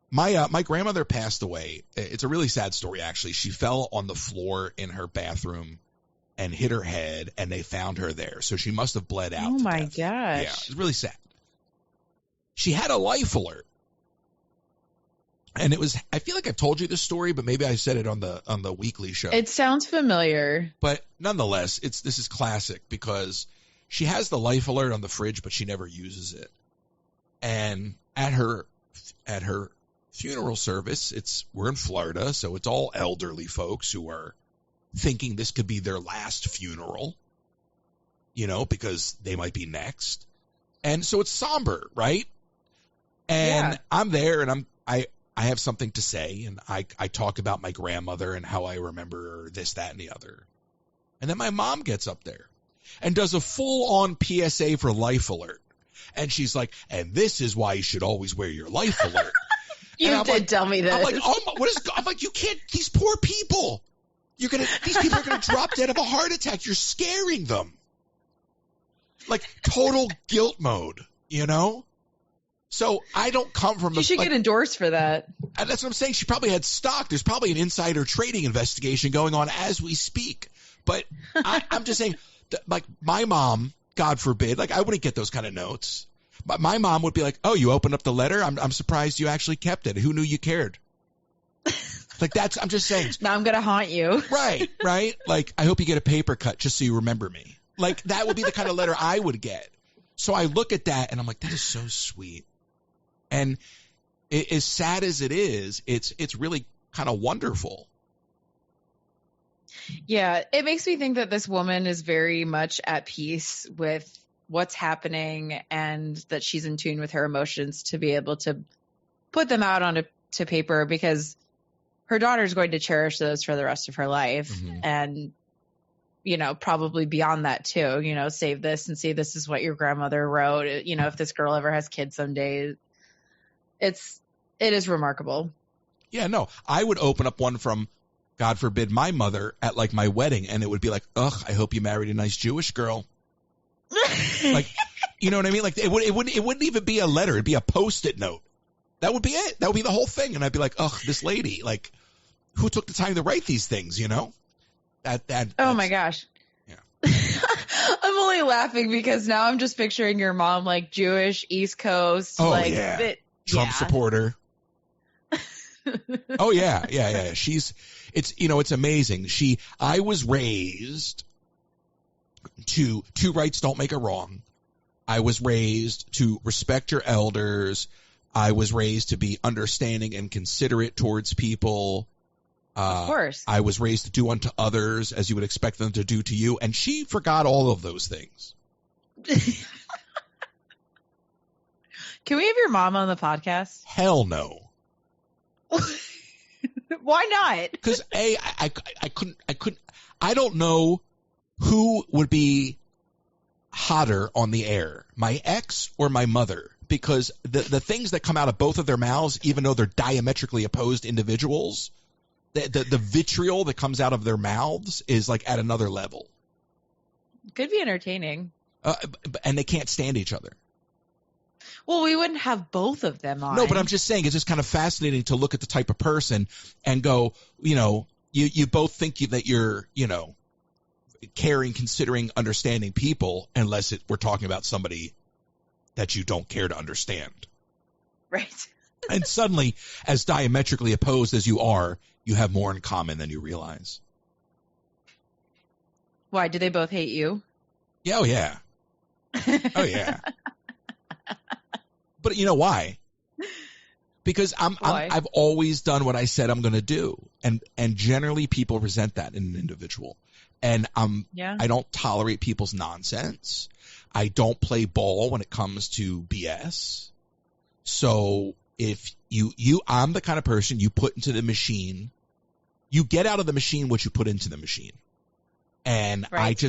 my grandmother passed away. It's a really sad story, actually. She fell on the floor in her bathroom and hit her head, and they found her there. So she must have bled out. Oh my death. gosh! Yeah, it's really sad. She had a life alert. And it was, I feel like I've told you this story, but maybe I said it on the weekly show. It sounds familiar. But nonetheless, this is classic, because she has the life alert on the fridge, but she never uses it. And at her funeral service, we're in Florida, so it's all elderly folks who are thinking this could be their last funeral, you know, because they might be next. And so it's somber, right? And I'm there, and I have something to say, and I talk about my grandmother and how I remember this, that, and the other. And then my mom gets up there and does a full-on PSA for life alert. And she's like, and this is why you should always wear your life alert. You did tell me this. I'm like, oh, I'm like, you can't, these poor people. These people are going to drop dead of a heart attack. You're scaring them. Like, total guilt mode, you know? So I don't come from. You should get endorsed for that. And that's what I'm saying. She probably had stock. There's probably an insider trading investigation going on as we speak. But I'm just saying, like, my mom, God forbid, like, I wouldn't get those kind of notes. But my mom would be like, "Oh, you opened up the letter? I'm surprised you actually kept it. Who knew you cared?" Like, I'm just saying. Now I'm gonna haunt you. Right. Like, I hope you get a paper cut just so you remember me. Like, that would be the kind of letter I would get. So I look at that and I'm like, that is so sweet. And as sad as it is, it's really kind of wonderful. Yeah, it makes me think that this woman is very much at peace with what's happening, and that she's in tune with her emotions to be able to put them out onto paper, because her daughter's going to cherish those for the rest of her life. Mm-hmm. And, you know, probably beyond that too, you know, save this and see, this is what your grandmother wrote. You know, if this girl ever has kids someday, it is remarkable. Yeah, no, I would open up one from, God forbid, my mother at, like, my wedding, and it would be like, ugh, I hope you married a nice Jewish girl. Like, you know what I mean? Like, it wouldn't even be a letter. It'd be a Post-it note. That would be it. That would be the whole thing. And I'd be like, ugh, this lady, like, who took the time to write these things, you know? Oh my gosh. Yeah. I'm only laughing because now I'm just picturing your mom, like, Jewish, East Coast. Oh, like, yeah. Trump supporter. Oh yeah. It's amazing. I was raised to two rights don't make a wrong. I was raised to respect your elders. I was raised to be understanding and considerate towards people. Of course. I was raised to do unto others as you would expect them to do to you. And she forgot all of those things. Can we have your mom on the podcast? Hell no. Why not? Because I couldn't. I don't know who would be hotter on the air, my ex or my mother, because the things that come out of both of their mouths, even though they're diametrically opposed individuals, the vitriol that comes out of their mouths is, like, at another level. Could be entertaining. And they can't stand each other. Well, we wouldn't have both of them on. No, but I'm just saying it's just kind of fascinating to look at the type of person and go, you both think that you're, caring, considering, understanding people, unless we're talking about somebody that you don't care to understand. Right. And suddenly, as diametrically opposed as you are, you have more in common than you realize. Why? Do they both hate you? Yeah, oh, yeah. Oh, yeah. But you know why? Because I've always done what I said I'm going to do. And generally people resent that in an individual. And I don't tolerate people's nonsense. I don't play ball when it comes to BS. So if I'm the kind of person you put into the machine, you get out of the machine what you put into the machine. And right.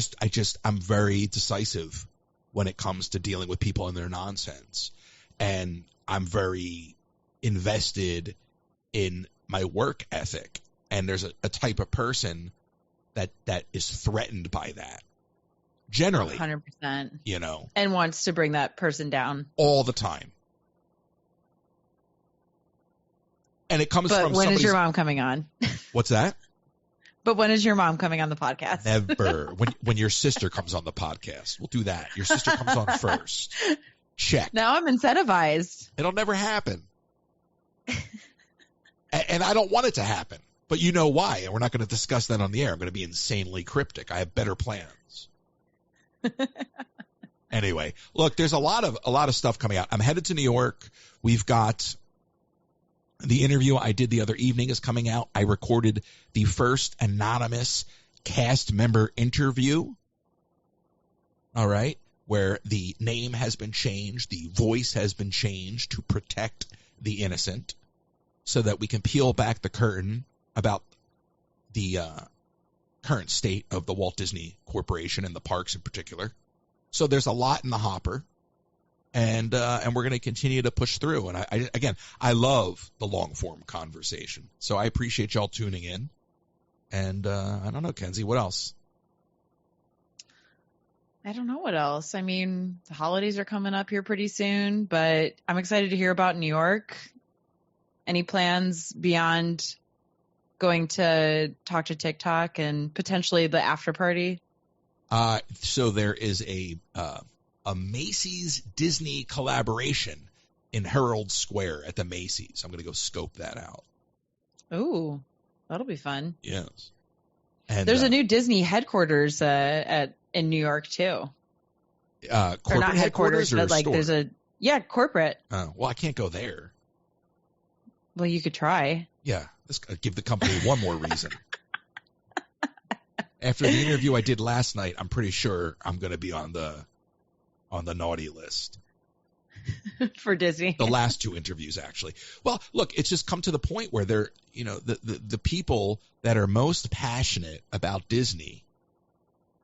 I'm very decisive when it comes to dealing with people and their nonsense. And I'm very invested in my work ethic. And there's a type of person that is threatened by that. Generally. 100%. And wants to bring that person down. All the time. And it comes from somebody's... But when is your mom coming on? What's that? But when is your mom coming on the podcast? Never. When your sister comes on the podcast, we'll do that. Your sister comes on first. Check. Now I'm incentivized. It'll never happen. And I don't want it to happen. But you know why. And we're not going to discuss that on the air. I'm going to be insanely cryptic. I have better plans. Anyway, look, there's a lot of stuff coming out. I'm headed to New York. We've got the interview I did the other evening is coming out. I recorded the first anonymous cast member interview. All right. Where the name has been changed, the voice has been changed to protect the innocent so that we can peel back the curtain about the current state of the Walt Disney Corporation and the parks in particular. So there's a lot in the hopper. And we're going to continue to push through. And I love the long form conversation. So I appreciate y'all tuning in. And I don't know, Kensie, what else? I don't know what else. I mean, the holidays are coming up here pretty soon, but I'm excited to hear about New York. Any plans beyond going to talk to TikTok and potentially the after party? So there is a Macy's Disney collaboration in Herald Square at the Macy's. I'm going to go scope that out. Ooh, that'll be fun. Yes. And there's a new Disney headquarters in New York too. Corporate or not headquarters, but like store? There's corporate. Well, I can't go there. Well, you could try. Yeah, let's give the company one more reason. After the interview I did last night, I'm pretty sure I'm going to be on the naughty list. For Disney. The last two interviews, actually. Well, look, it's just come to the point where they're, the people that are most passionate about Disney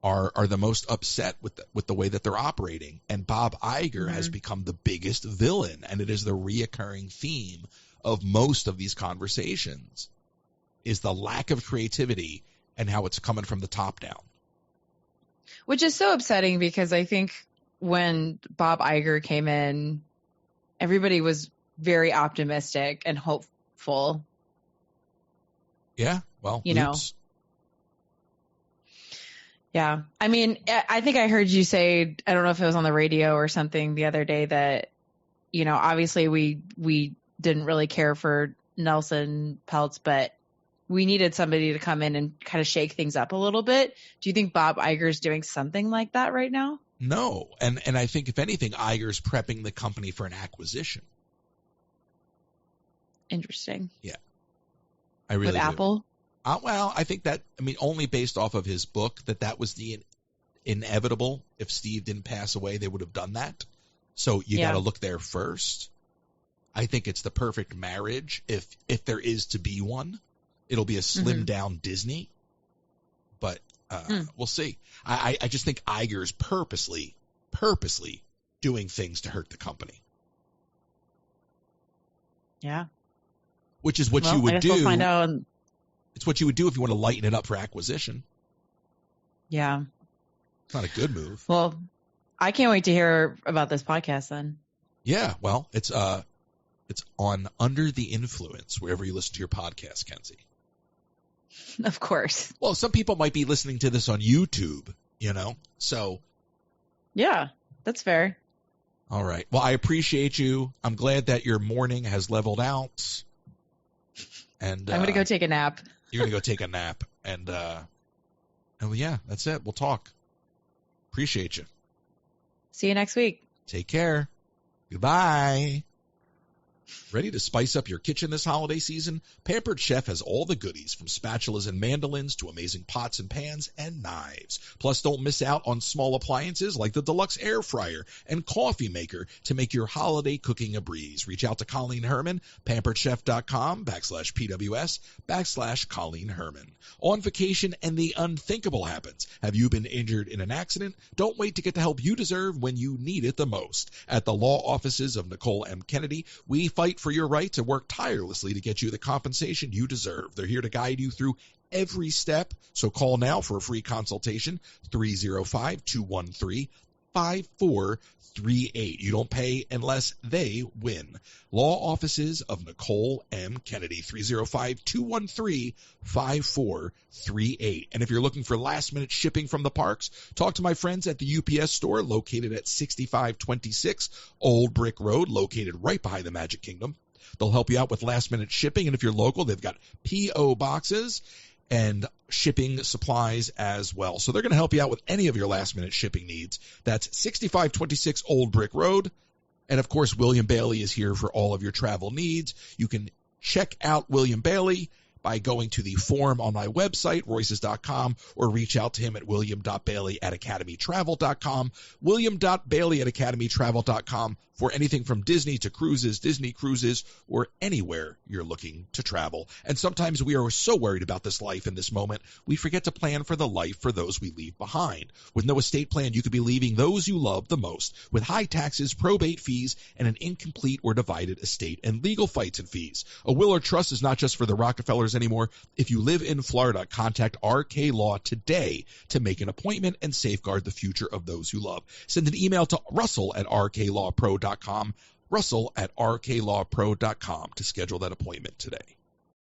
are the most upset with the way that they're operating. And Bob Iger has become the biggest villain, and it is the reoccurring theme of most of these conversations is the lack of creativity and how it's coming from the top down. Which is so upsetting because I think when Bob Iger came in, everybody was very optimistic and hopeful. Yeah, well, oops. Yeah. I mean, I think I heard you say, I don't know if it was on the radio or something the other day that, obviously we didn't really care for Nelson Peltz, but we needed somebody to come in and kind of shake things up a little bit. Do you think Bob Iger's doing something like that right now? No. And I think if anything, Iger's prepping the company for an acquisition. Interesting. Yeah. I really With do. Apple? Well, I think only based off of his book, that was the inevitable. If Steve didn't pass away, they would have done that. So you got to look there first. I think it's the perfect marriage. If there is to be one, it'll be a slimmed down Disney, but we'll see. I just think Iger's purposely doing things to hurt the company. Yeah. Which is what you would do. We'll find out. It's what you would do if you want to lighten it up for acquisition. Yeah. It's not a good move. Well, I can't wait to hear about this podcast then. Yeah, well, it's on Under the Influence, wherever you listen to your podcast, Kensie. Of course. Well, some people might be listening to this on YouTube, so. Yeah, that's fair. All right. Well, I appreciate you. I'm glad that your morning has leveled out. And I'm going to go take a nap. You're going to go take a nap. And yeah, that's it. We'll talk. Appreciate you. See you next week. Take care. Goodbye. Ready to spice up your kitchen this holiday season? Pampered Chef has all the goodies, from spatulas and mandolins to amazing pots and pans and knives. Plus, don't miss out on small appliances like the deluxe air fryer and coffee maker to make your holiday cooking a breeze. Reach out to Colleen Herman, pamperedchef.com/PWS/Colleen Herman. On vacation and the unthinkable happens. Have you been injured in an accident? Don't wait to get the help you deserve when you need it the most. At the law offices of Nicole M. Kennedy, we fight for your rights and work tirelessly to get you the compensation you deserve. They're here to guide you through every step. So call now for a free consultation, 305-213-5438. You don't pay unless they win. Law offices of Nicole M. Kennedy, 305-213-5438. And if you're looking for last-minute shipping from the parks, talk to my friends at the UPS store located at 6526 Old Brick Road, located right behind the Magic Kingdom. They'll help you out with last-minute shipping, and if you're local, they've got P.O. boxes and shipping supplies as well. So they're going to help you out with any of your last-minute shipping needs. That's 6526 Old Brick Road. And, of course, William.bailey is here for all of your travel needs. You can check out William.bailey by going to the form on my website, royces.com, or reach out to him at william.bailey@academytravel.com, william.bailey@academytravel.com for anything from Disney to cruises, Disney cruises, or anywhere you're looking to travel. And sometimes we are so worried about this life in this moment, we forget to plan for the life for those we leave behind. With no estate plan, you could be leaving those you love the most, with high taxes, probate fees, and an incomplete or divided estate, and legal fights and fees. A will or trust is not just for the Rockefellers anymore. If you live in Florida, contact RK Law today to make an appointment and safeguard the future of those you love. Send an email to russell@rklawpro.com, russell@rklawpro.com to schedule that appointment today.